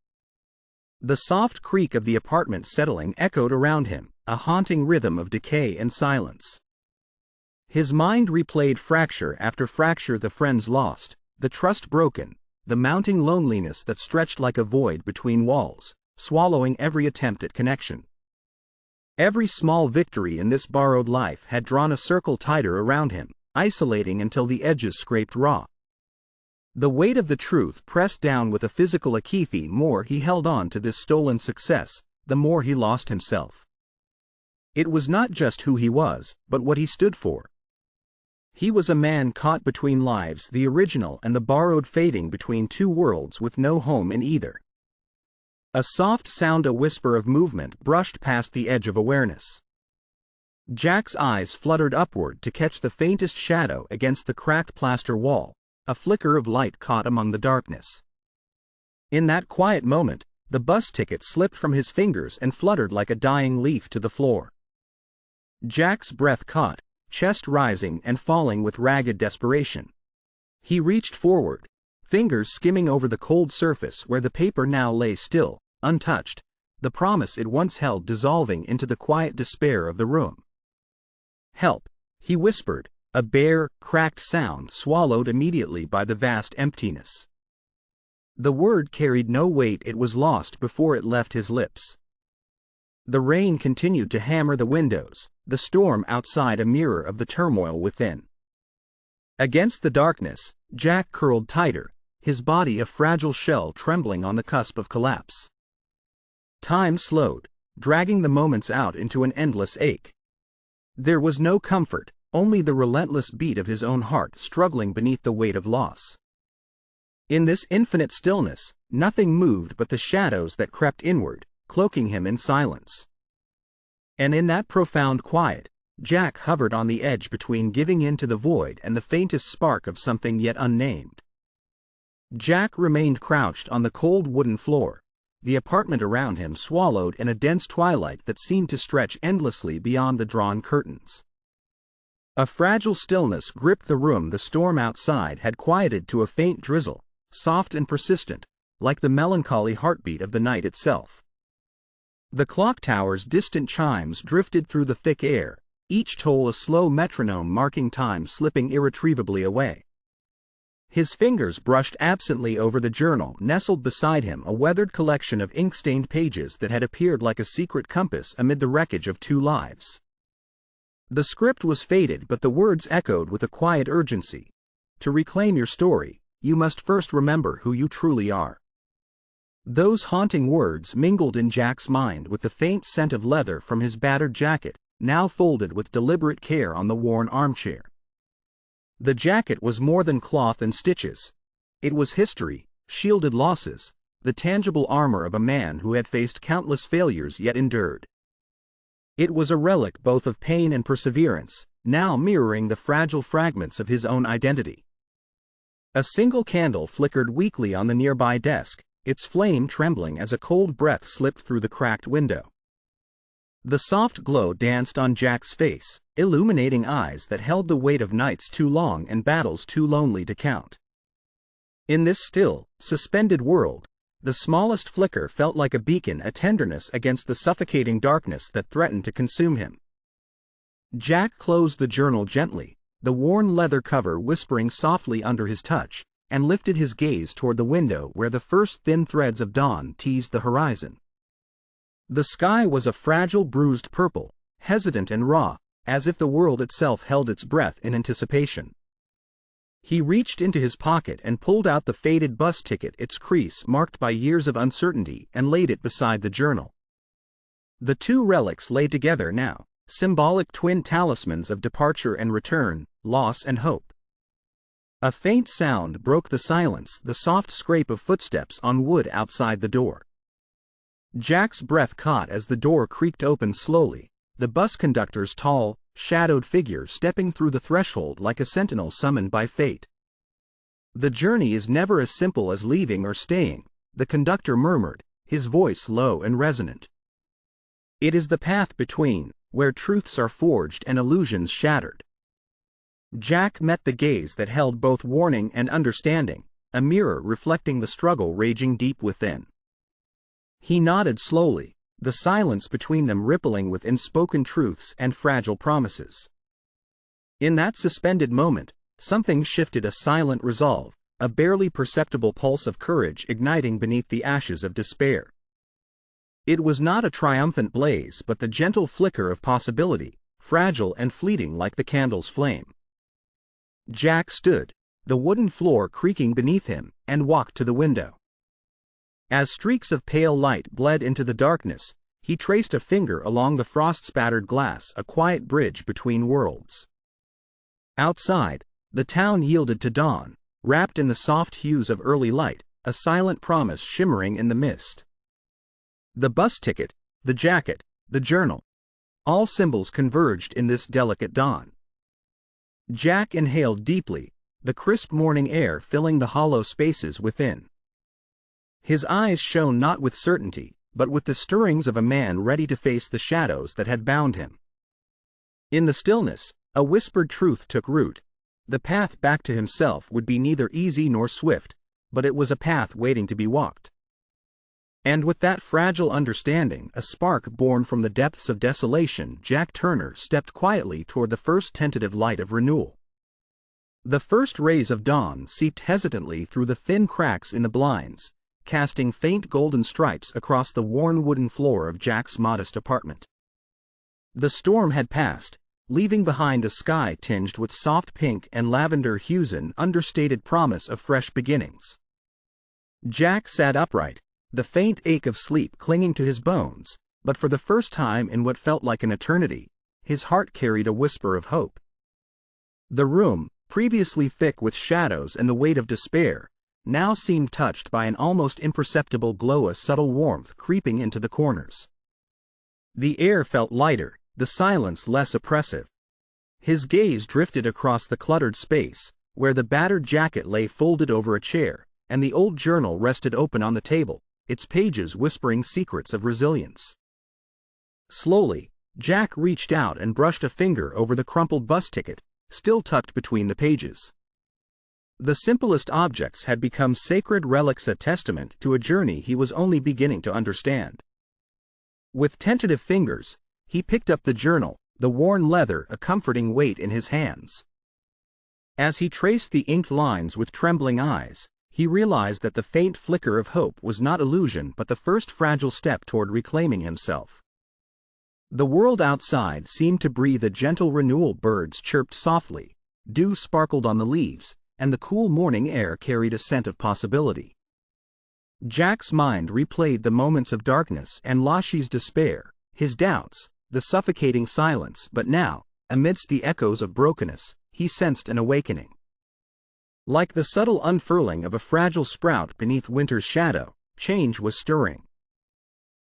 The soft creak of the apartment settling echoed around him, a haunting rhythm of decay and silence. His mind replayed fracture after fracture, the friends lost, the trust broken, the mounting loneliness that stretched like a void between walls, swallowing every attempt at connection. Every small victory in this borrowed life had drawn a circle tighter around him, isolating until the edges scraped raw. The weight of the truth pressed down with a physical ache. The more he held on to this stolen success, the more he lost himself. It was not just who he was, but what he stood for. He was a man caught between lives, the original and the borrowed, fading between two worlds with no home in either. A soft sound, a whisper of movement, brushed past the edge of awareness. Jack's eyes fluttered upward to catch the faintest shadow against the cracked plaster wall, a flicker of light caught among the darkness. In that quiet moment, the bus ticket slipped from his fingers and fluttered like a dying leaf to the floor. Jack's breath caught, chest rising and falling with ragged desperation. He reached forward, fingers skimming over the cold surface where the paper now lay still, untouched, the promise it once held dissolving into the quiet despair of the room. "Help," he whispered, a bare, cracked sound swallowed immediately by the vast emptiness. The word carried no weight, it was lost before it left his lips. The rain continued to hammer the windows, the storm outside a mirror of the turmoil within. Against the darkness, Jack curled tighter, his body a fragile shell trembling on the cusp of collapse. Time slowed, dragging the moments out into an endless ache. There was no comfort, only the relentless beat of his own heart struggling beneath the weight of loss. In this infinite stillness, nothing moved but the shadows that crept inward, cloaking him in silence. And in that profound quiet, Jack hovered on the edge between giving in to the void and the faintest spark of something yet unnamed. Jack remained crouched on the cold wooden floor, the apartment around him swallowed in a dense twilight that seemed to stretch endlessly beyond the drawn curtains. A fragile stillness gripped the room. The storm outside had quieted to a faint drizzle, soft and persistent, like the melancholy heartbeat of the night itself. The clock tower's distant chimes drifted through the thick air, each toll a slow metronome marking time slipping irretrievably away. His fingers brushed absently over the journal nestled beside him, a weathered collection of ink-stained pages that had appeared like a secret compass amid the wreckage of two lives. The script was faded, but the words echoed with a quiet urgency. To reclaim your story, you must first remember who you truly are. Those haunting words mingled in Jack's mind with the faint scent of leather from his battered jacket, now folded with deliberate care on the worn armchair. The jacket was more than cloth and stitches. It was history, shielded losses, the tangible armor of a man who had faced countless failures yet endured. It was a relic both of pain and perseverance, now mirroring the fragile fragments of his own identity. A single candle flickered weakly on the nearby desk, its flame trembling as a cold breath slipped through the cracked window. The soft glow danced on Jack's face, illuminating eyes that held the weight of nights too long and battles too lonely to count. In this still, suspended world, the smallest flicker felt like a beacon of tenderness against the suffocating darkness that threatened to consume him. Jack closed the journal gently, the worn leather cover whispering softly under his touch, and lifted his gaze toward the window where the first thin threads of dawn teased the horizon. The sky was a fragile bruised purple, hesitant and raw, as if the world itself held its breath in anticipation. He reached into his pocket and pulled out the faded bus ticket, its crease marked by years of uncertainty, and laid it beside the journal. The two relics lay together now, symbolic twin talismans of departure and return, loss and hope. A faint sound broke the silence, the soft scrape of footsteps on wood outside the door. Jack's breath caught as the door creaked open slowly, the bus conductor's tall, shadowed figure stepping through the threshold like a sentinel summoned by fate. "The journey is never as simple as leaving or staying," the conductor murmured, his voice low and resonant. "It is the path between, where truths are forged and illusions shattered." Jack met the gaze that held both warning and understanding, a mirror reflecting the struggle raging deep within. He nodded slowly, the silence between them rippling with unspoken truths and fragile promises. In that suspended moment, something shifted, a silent resolve, a barely perceptible pulse of courage igniting beneath the ashes of despair. It was not a triumphant blaze but the gentle flicker of possibility, fragile and fleeting like the candle's flame. Jack stood, the wooden floor creaking beneath him, and walked to the window. As streaks of pale light bled into the darkness, he traced a finger along the frost-spattered glass, a quiet bridge between worlds. Outside, the town yielded to dawn, wrapped in the soft hues of early light, a silent promise shimmering in the mist. The bus ticket, the jacket, the journal, all symbols converged in this delicate dawn. Jack inhaled deeply, the crisp morning air filling the hollow spaces within. His eyes shone not with certainty, but with the stirrings of a man ready to face the shadows that had bound him. In the stillness, a whispered truth took root. The path back to himself would be neither easy nor swift, but it was a path waiting to be walked. And with that fragile understanding, a spark born from the depths of desolation, Jack Turner stepped quietly toward the first tentative light of renewal. The first rays of dawn seeped hesitantly through the thin cracks in the blinds, casting faint golden stripes across the worn wooden floor of Jack's modest apartment. The storm had passed, leaving behind a sky tinged with soft pink and lavender hues, an understated promise of fresh beginnings. Jack sat upright, the faint ache of sleep clinging to his bones, but for the first time in what felt like an eternity, his heart carried a whisper of hope. The room, previously thick with shadows and the weight of despair, now seemed touched by an almost imperceptible glow, a subtle warmth creeping into the corners. The air felt lighter, the silence less oppressive. His gaze drifted across the cluttered space, where the battered jacket lay folded over a chair, and the old journal rested open on the table, its pages whispering secrets of resilience. Slowly, Jack reached out and brushed a finger over the crumpled bus ticket, still tucked between the pages. The simplest objects had become sacred relics, a testament to a journey he was only beginning to understand. With tentative fingers, he picked up the journal, the worn leather a comforting weight in his hands. As he traced the inked lines with trembling eyes, he realized that the faint flicker of hope was not illusion but the first fragile step toward reclaiming himself. The world outside seemed to breathe a gentle renewal. Birds chirped softly, dew sparkled on the leaves, and the cool morning air carried a scent of possibility. Jack's mind replayed the moments of darkness and Lashi's despair, his doubts, the suffocating silence, but now, amidst the echoes of brokenness, he sensed an awakening. Like the subtle unfurling of a fragile sprout beneath winter's shadow, change was stirring.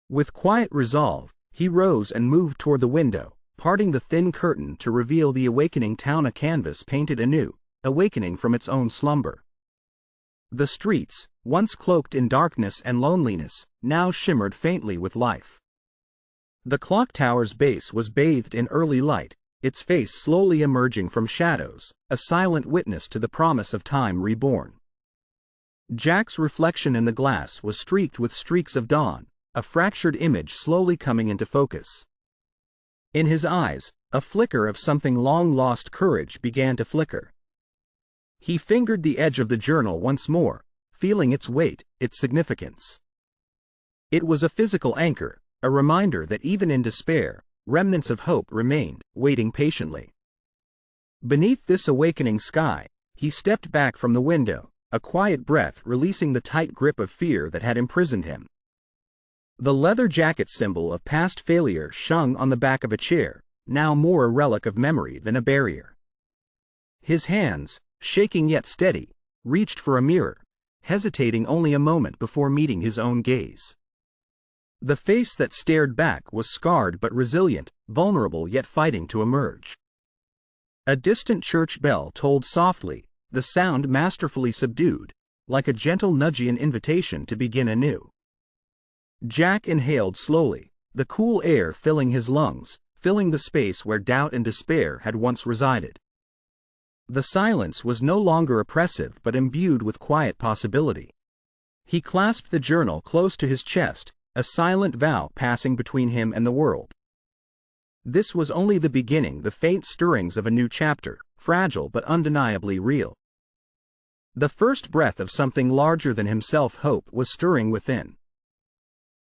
With quiet resolve, he rose and moved toward the window, parting the thin curtain to reveal the awakening town, a canvas painted anew, awakening from its own slumber. The streets, once cloaked in darkness and loneliness, now shimmered faintly with life. The clock tower's base was bathed in early light, its face slowly emerging from shadows, a silent witness to the promise of time reborn. Jack's reflection in the glass was streaked with streaks of dawn, a fractured image slowly coming into focus. In his eyes, a flicker of something long-lost courage began to flicker. He fingered the edge of the journal once more, feeling its weight, its significance. It was a physical anchor, a reminder that even in despair, remnants of hope remained, waiting patiently. Beneath this awakening sky, he stepped back from the window, a quiet breath releasing the tight grip of fear that had imprisoned him. The leather jacket symbol of past failure shone on the back of a chair, now more a relic of memory than a barrier. His hands, shaking yet steady, reached for a mirror, hesitating only a moment before meeting his own gaze. The face that stared back was scarred but resilient, vulnerable yet fighting to emerge. A distant church bell tolled softly, the sound masterfully subdued, like a gentle Nudgian invitation to begin anew. Jack inhaled slowly, the cool air filling his lungs, filling the space where doubt and despair had once resided. The silence was no longer oppressive but imbued with quiet possibility. He clasped the journal close to his chest, a silent vow passing between him and the world. This was only the beginning, the faint stirrings of a new chapter, fragile but undeniably real. The first breath of something larger than himself, hope, was stirring within.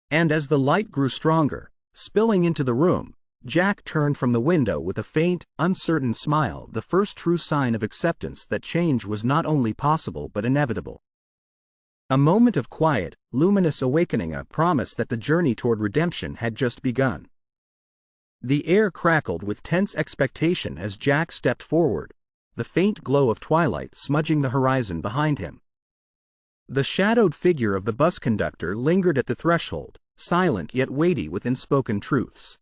And as the light grew stronger, spilling into the room, Jack turned from the window with a faint, uncertain smile, the first true sign of acceptance that change was not only possible but inevitable. A moment of quiet, luminous awakening, a promise that the journey toward redemption had just begun. The air crackled with tense expectation as Jack stepped forward, the faint glow of twilight smudging the horizon behind him. The shadowed figure of the bus conductor lingered at the threshold, silent yet weighty with unspoken truths.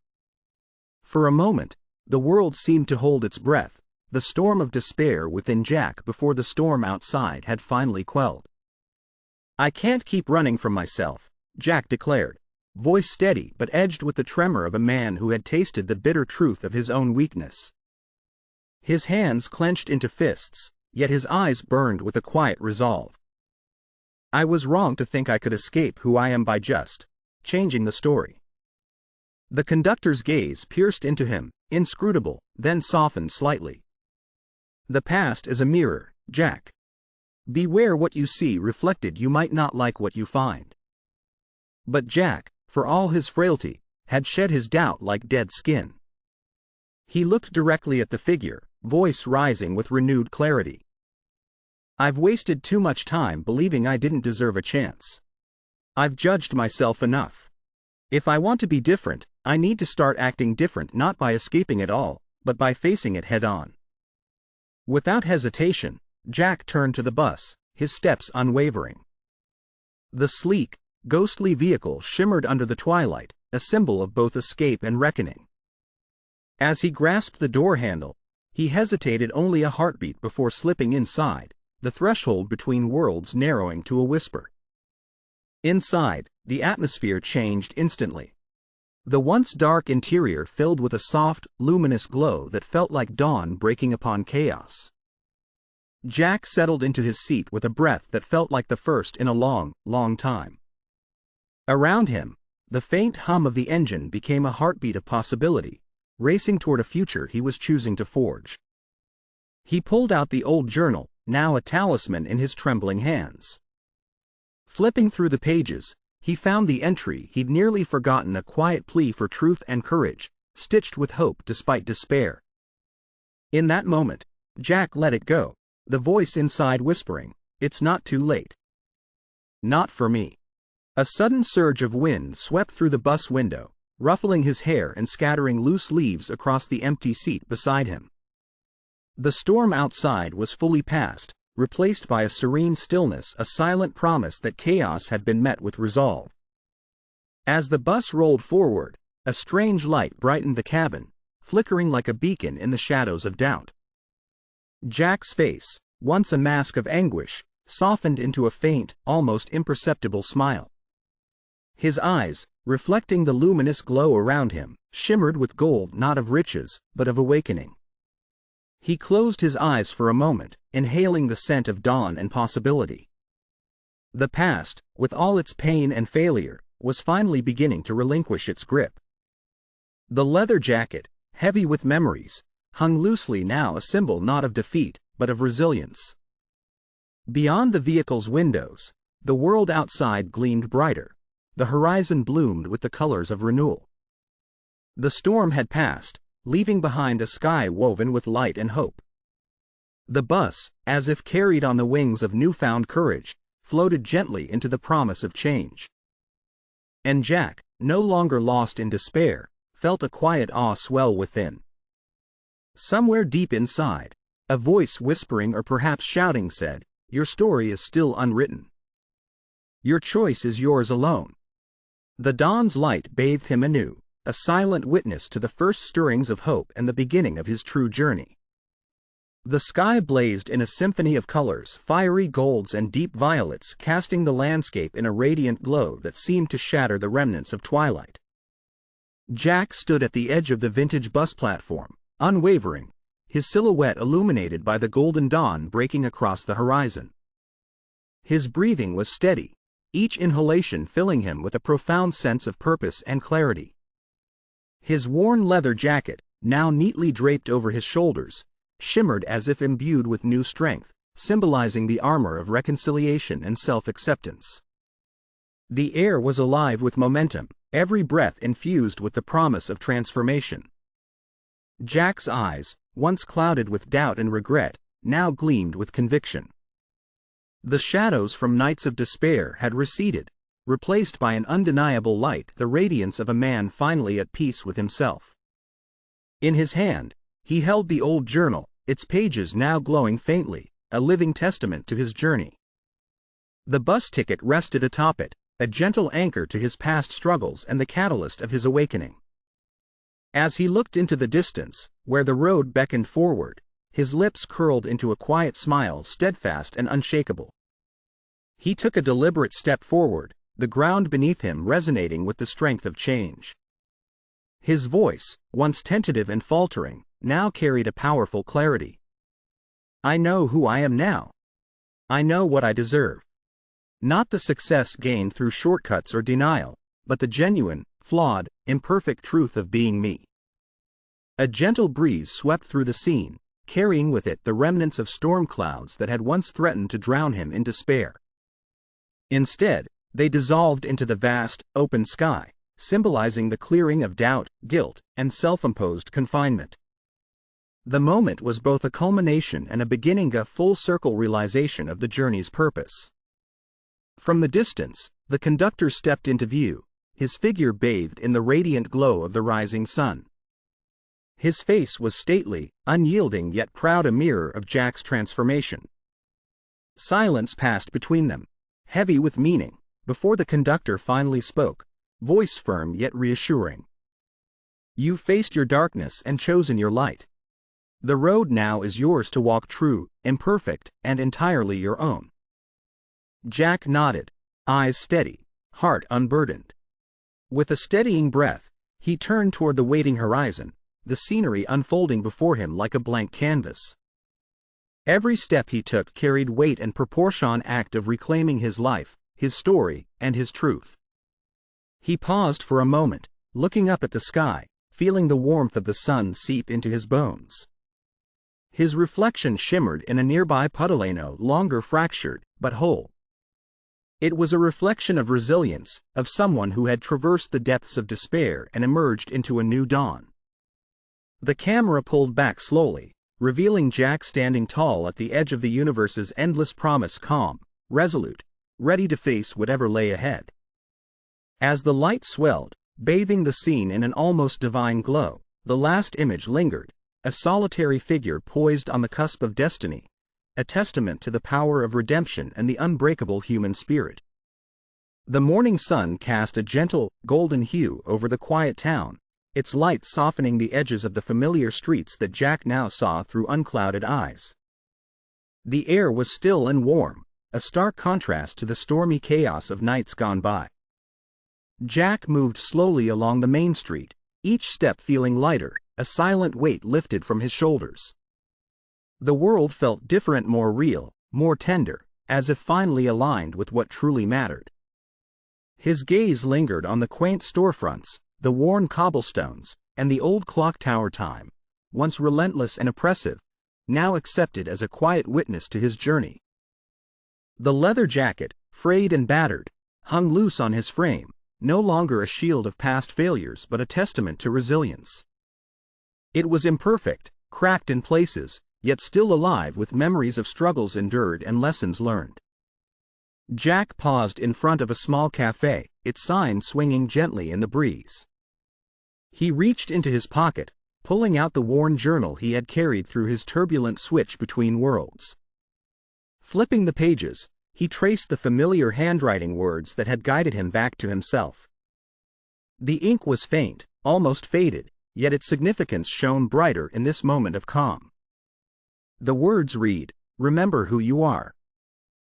For a moment, the world seemed to hold its breath, the storm of despair within Jack before the storm outside had finally quelled. "I can't keep running from myself," Jack declared, voice steady but edged with the tremor of a man who had tasted the bitter truth of his own weakness. His hands clenched into fists, yet his eyes burned with a quiet resolve. "I was wrong to think I could escape who I am by just changing the story." The conductor's gaze pierced into him, inscrutable, then softened slightly. "The past is a mirror, Jack. Beware what you see reflected. You might not like what you find." But Jack, for all his frailty, had shed his doubt like dead skin. He looked directly at the figure, voice rising with renewed clarity. "I've wasted too much time believing I didn't deserve a chance. I've judged myself enough. If I want to be different, I need to start acting different, not by escaping it all, but by facing it head-on." Without hesitation, Jack turned to the bus, his steps unwavering. The sleek, ghostly vehicle shimmered under the twilight, a symbol of both escape and reckoning. As he grasped the door handle, he hesitated only a heartbeat before slipping inside, the threshold between worlds narrowing to a whisper. Inside, the atmosphere changed instantly. The once dark interior filled with a soft, luminous glow that felt like dawn breaking upon chaos. Jack settled into his seat with a breath that felt like the first in a long, long time. Around him, the faint hum of the engine became a heartbeat of possibility, racing toward a future he was choosing to forge. He pulled out the old journal, now a talisman, in his trembling hands. Flipping through the pages, he found the entry he'd nearly forgotten, a quiet plea for truth and courage, stitched with hope despite despair. In that moment, Jack let it go, the voice inside whispering, "It's not too late. Not for me." A sudden surge of wind swept through the bus window, ruffling his hair and scattering loose leaves across the empty seat beside him. The storm outside was fully past, replaced by a serene stillness, a silent promise that chaos had been met with resolve. As the bus rolled forward, a strange light brightened the cabin, flickering like a beacon in the shadows of doubt. Jack's face, once a mask of anguish, softened into a faint, almost imperceptible smile. His eyes, reflecting the luminous glow around him, shimmered with gold, not of riches, but of awakening. He closed his eyes for a moment, inhaling the scent of dawn and possibility. The past, with all its pain and failure, was finally beginning to relinquish its grip. The leather jacket, heavy with memories, hung loosely now, a symbol not of defeat, but of resilience. Beyond the vehicle's windows, the world outside gleamed brighter. The horizon bloomed with the colors of renewal. The storm had passed, leaving behind a sky woven with light and hope. The bus, as if carried on the wings of newfound courage, floated gently into the promise of change. And Jack, no longer lost in despair, felt a quiet awe swell within. Somewhere deep inside, a voice whispering or perhaps shouting said, "Your story is still unwritten. Your choice is yours alone." The dawn's light bathed him anew, a silent witness to the first stirrings of hope and the beginning of his true journey. The sky blazed in a symphony of colors, fiery golds and deep violets, casting the landscape in a radiant glow that seemed to shatter the remnants of twilight. Jack stood at the edge of the vintage bus platform, unwavering, his silhouette illuminated by the golden dawn breaking across the horizon. His breathing was steady, each inhalation filling him with a profound sense of purpose and clarity. His worn leather jacket, now neatly draped over his shoulders, shimmered as if imbued with new strength, symbolizing the armor of reconciliation and self-acceptance. The air was alive with momentum, every breath infused with the promise of transformation. Jack's eyes, once clouded with doubt and regret, now gleamed with conviction. The shadows from nights of despair had receded, replaced by an undeniable light, the radiance of a man finally at peace with himself. In his hand, he held the old journal, its pages now glowing faintly, a living testament to his journey. The bus ticket rested atop it, a gentle anchor to his past struggles and the catalyst of his awakening. As he looked into the distance, where the road beckoned forward, his lips curled into a quiet smile, steadfast and unshakable. He took a deliberate step forward, the ground beneath him resonating with the strength of change. His voice, once tentative and faltering, now carried a powerful clarity. "I know who I am now. I know what I deserve. Not the success gained through shortcuts or denial, but the genuine, flawed, imperfect truth of being me." A gentle breeze swept through the scene, carrying with it the remnants of storm clouds that had once threatened to drown him in despair. Instead, they dissolved into the vast, open sky, symbolizing the clearing of doubt, guilt, and self-imposed confinement. The moment was both a culmination and a beginning, a full-circle realization of the journey's purpose. From the distance, the conductor stepped into view, his figure bathed in the radiant glow of the rising sun. His face was stately, unyielding yet proud, a mirror of Jack's transformation. Silence passed between them, heavy with meaning, before the conductor finally spoke, voice firm yet reassuring. "You've faced your darkness and chosen your light. The road now is yours to walk, true, imperfect, and entirely your own." Jack nodded, eyes steady, heart unburdened. With a steadying breath, he turned toward the waiting horizon, the scenery unfolding before him like a blank canvas. Every step he took carried weight and proportion, act of reclaiming his life, his story, and his truth. He paused for a moment, looking up at the sky, feeling the warmth of the sun seep into his bones. His reflection shimmered in a nearby puddle, no longer fractured, but whole. It was a reflection of resilience, of someone who had traversed the depths of despair and emerged into a new dawn. The camera pulled back slowly, revealing Jack standing tall at the edge of the universe's endless promise, calm, resolute, ready to face whatever lay ahead. As the light swelled, bathing the scene in an almost divine glow, the last image lingered, a solitary figure poised on the cusp of destiny, a testament to the power of redemption and the unbreakable human spirit. The morning sun cast a gentle, golden hue over the quiet town, its light softening the edges of the familiar streets that Jack now saw through unclouded eyes. The air was still and warm, a stark contrast to the stormy chaos of nights gone by. Jack moved slowly along the main street, each step feeling lighter, a silent weight lifted from his shoulders. The world felt different, more real, more tender, as if finally aligned with what truly mattered. His gaze lingered on the quaint storefronts, the worn cobblestones, and the old clock tower time, once relentless and oppressive, now accepted as a quiet witness to his journey. The leather jacket, frayed and battered, hung loose on his frame, no longer a shield of past failures but a testament to resilience. It was imperfect, cracked in places, yet still alive with memories of struggles endured and lessons learned. Jack paused in front of a small cafe, its sign swinging gently in the breeze. He reached into his pocket, pulling out the worn journal he had carried through his turbulent switch between worlds. Flipping the pages, he traced the familiar handwriting words that had guided him back to himself. The ink was faint, almost faded, yet its significance shone brighter in this moment of calm. The words read, "Remember who you are.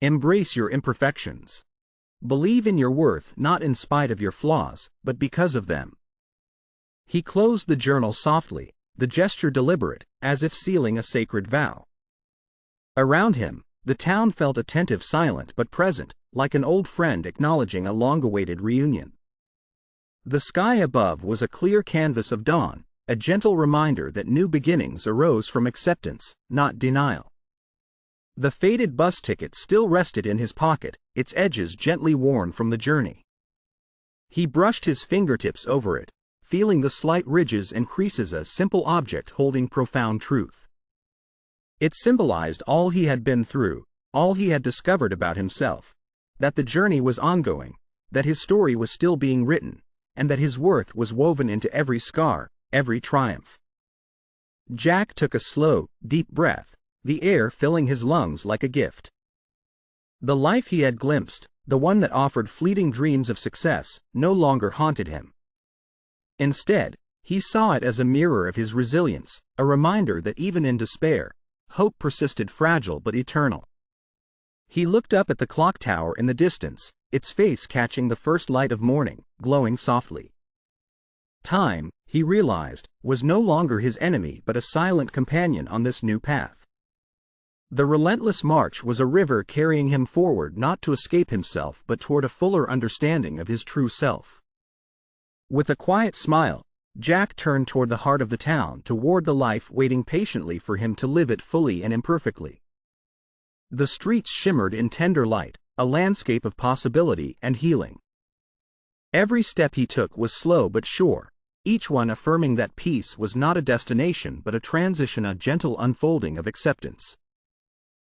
Embrace your imperfections. Believe in your worth not in spite of your flaws, but because of them." He closed the journal softly, the gesture deliberate, as if sealing a sacred vow. Around him, the town felt attentive, silent but present, like an old friend acknowledging a long-awaited reunion. The sky above was a clear canvas of dawn, a gentle reminder that new beginnings arose from acceptance, not denial. The faded bus ticket still rested in his pocket, its edges gently worn from the journey. He brushed his fingertips over it, feeling the slight ridges and creases, a simple object holding profound truth. It symbolized all he had been through, all he had discovered about himself, that the journey was ongoing, that his story was still being written, and that his worth was woven into every scar, every triumph. Jack took a slow, deep breath, the air filling his lungs like a gift. The life he had glimpsed, the one that offered fleeting dreams of success, no longer haunted him. Instead, he saw it as a mirror of his resilience, a reminder that even in despair, hope persisted, fragile but eternal. He looked up at the clock tower in the distance, its face catching the first light of morning, glowing softly. Time, he realized, was no longer his enemy but a silent companion on this new path. The relentless march was a river carrying him forward, not to escape himself but toward a fuller understanding of his true self. With a quiet smile, Jack turned toward the heart of the town, toward the life waiting patiently for him to live it fully and imperfectly. The streets shimmered in tender light, a landscape of possibility and healing. Every step he took was slow but sure, each one affirming that peace was not a destination but a transition, a gentle unfolding of acceptance.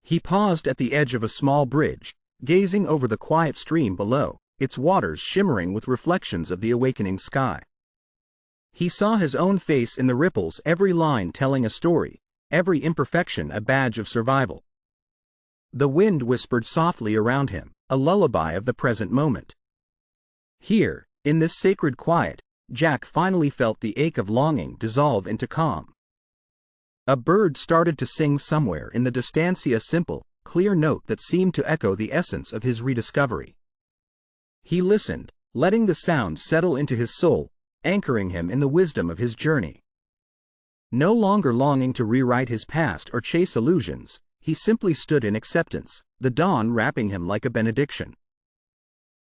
He paused at the edge of a small bridge, gazing over the quiet stream below, its waters shimmering with reflections of the awakening sky. He saw his own face in the ripples, every line telling a story, every imperfection a badge of survival. The wind whispered softly around him, a lullaby of the present moment. Here, in this sacred quiet, Jack finally felt the ache of longing dissolve into calm. A bird started to sing somewhere in the distance, a simple, clear note that seemed to echo the essence of his rediscovery. He listened, letting the sound settle into his soul, anchoring him in the wisdom of his journey. No longer longing to rewrite his past or chase illusions, he simply stood in acceptance, the dawn wrapping him like a benediction.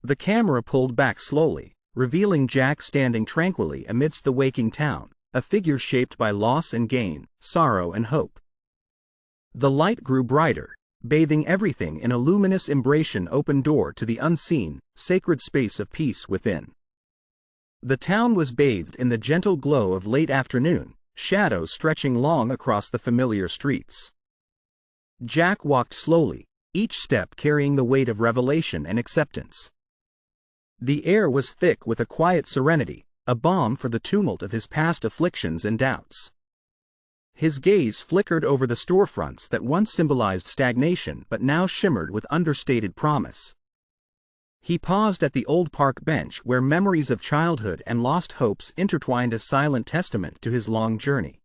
The camera pulled back slowly, revealing Jack standing tranquilly amidst the waking town, a figure shaped by loss and gain, sorrow and hope. The light grew brighter, bathing everything in a luminous embrace, an open door to the unseen, sacred space of peace within. The town was bathed in the gentle glow of late afternoon, shadows stretching long across the familiar streets. Jack walked slowly, each step carrying the weight of revelation and acceptance. The air was thick with a quiet serenity, a balm for the tumult of his past afflictions and doubts. His gaze flickered over the storefronts that once symbolized stagnation but now shimmered with understated promise. He paused at the old park bench where memories of childhood and lost hopes intertwined, a silent testament to his long journey.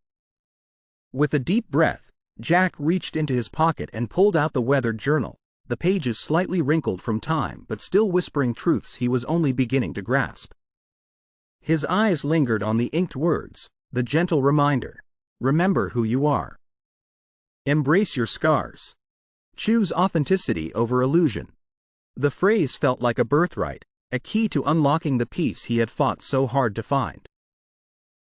With a deep breath, Jack reached into his pocket and pulled out the weathered journal, the pages slightly wrinkled from time but still whispering truths he was only beginning to grasp. His eyes lingered on the inked words, the gentle reminder, "Remember who you are. Embrace your scars. Choose authenticity over illusion. The phrase felt like a birthright, a key to unlocking the peace he had fought so hard to find.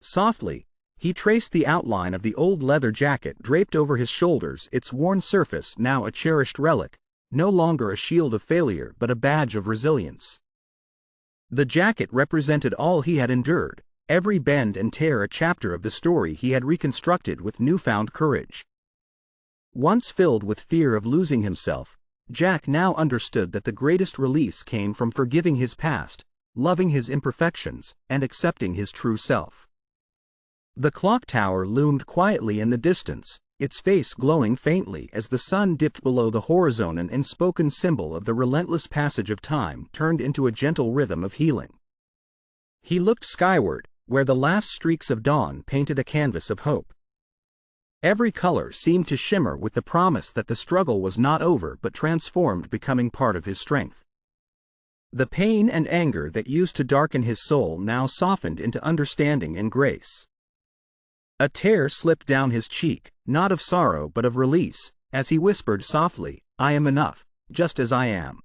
Softly, he traced the outline of the old leather jacket draped over his shoulders, its worn surface now a cherished relic, no longer a shield of failure but a badge of resilience. The jacket represented all he had endured, every bend and tear a chapter of the story he had reconstructed with newfound courage. Once filled with fear of losing himself, Jack now understood that the greatest release came from forgiving his past, loving his imperfections, and accepting his true self. The clock tower loomed quietly in the distance, its face glowing faintly as the sun dipped below the horizon, an unspoken symbol of the relentless passage of time turned into a gentle rhythm of healing. He looked skyward, where the last streaks of dawn painted a canvas of hope. Every color seemed to shimmer with the promise that the struggle was not over but transformed, becoming part of his strength. The pain and anger that used to darken his soul now softened into understanding and grace. A tear slipped down his cheek, not of sorrow but of release, as he whispered softly, "I am enough, just as I am."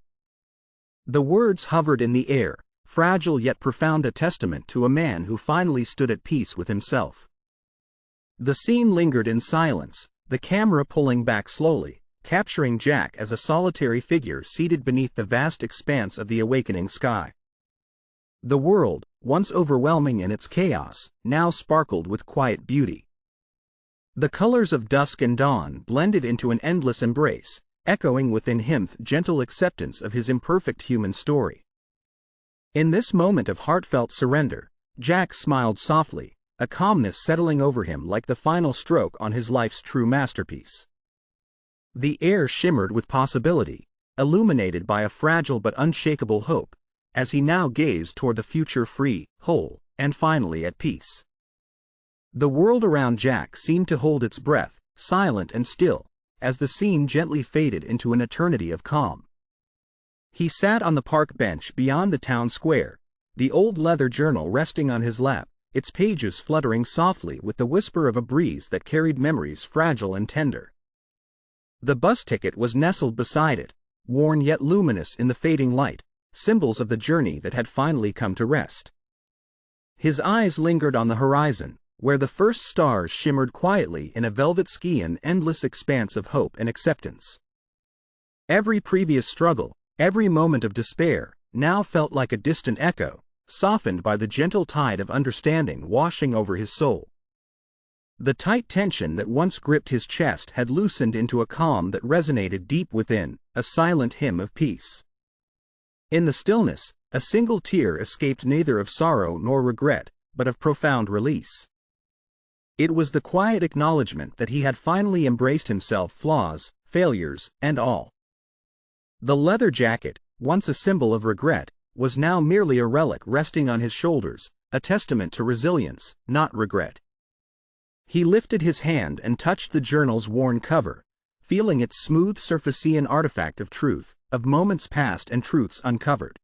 The words hovered in the air, fragile yet profound, a testament to a man who finally stood at peace with himself. The scene lingered in silence, the camera pulling back slowly, capturing Jack as a solitary figure seated beneath the vast expanse of the awakening sky. The world, once overwhelming in its chaos, now sparkled with quiet beauty. The colors of dusk and dawn blended into an endless embrace, echoing within him gentle acceptance of his imperfect human story. In this moment of heartfelt surrender, Jack smiled softly, a calmness settling over him like the final stroke on his life's true masterpiece. The air shimmered with possibility, illuminated by a fragile but unshakable hope, as he now gazed toward the future, free, whole, and finally at peace. The world around Jack seemed to hold its breath, silent and still, as the scene gently faded into an eternity of calm. He sat on the park bench beyond the town square, the old leather journal resting on his lap, its pages fluttering softly with the whisper of a breeze that carried memories fragile and tender. The bus ticket was nestled beside it, worn yet luminous in the fading light, symbols of the journey that had finally come to rest. His eyes lingered on the horizon, where the first stars shimmered quietly in a velvet sky, an endless expanse of hope and acceptance. Every previous struggle, every moment of despair, now felt like a distant echo, softened by the gentle tide of understanding washing over his soul. The tight tension that once gripped his chest had loosened into a calm that resonated deep within, a silent hymn of peace. In the stillness, a single tear escaped, neither of sorrow nor regret, but of profound release. It was the quiet acknowledgement that he had finally embraced himself, flaws, failures, and all. The leather jacket, once a symbol of regret, was now merely a relic resting on his shoulders, a testament to resilience, not regret. He lifted his hand and touched the journal's worn cover, feeling its smooth surface, an artifact of truth, of moments past and truths uncovered.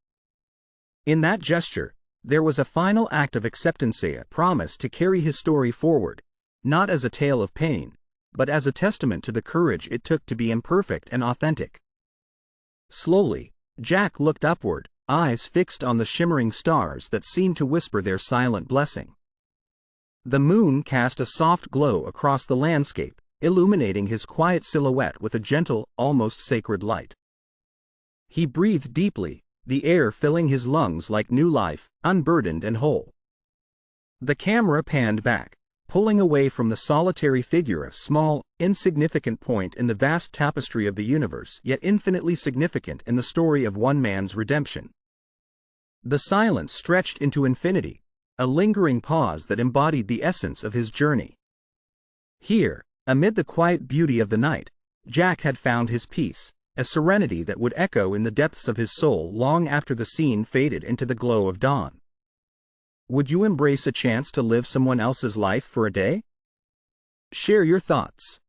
In that gesture, there was a final act of acceptance, a promise to carry his story forward, not as a tale of pain, but as a testament to the courage it took to be imperfect and authentic. Slowly, Jack looked upward, eyes fixed on the shimmering stars that seemed to whisper their silent blessing. The moon cast a soft glow across the landscape, illuminating his quiet silhouette with a gentle, almost sacred light. He breathed deeply, the air filling his lungs like new life, unburdened and whole. The camera panned back, pulling away from the solitary figure, a small, insignificant point in the vast tapestry of the universe, yet infinitely significant in the story of one man's redemption. The silence stretched into infinity, a lingering pause that embodied the essence of his journey. Here, amid the quiet beauty of the night, Jack had found his peace, a serenity that would echo in the depths of his soul long after the scene faded into the glow of dawn. Would you embrace a chance to live someone else's life for a day? Share your thoughts.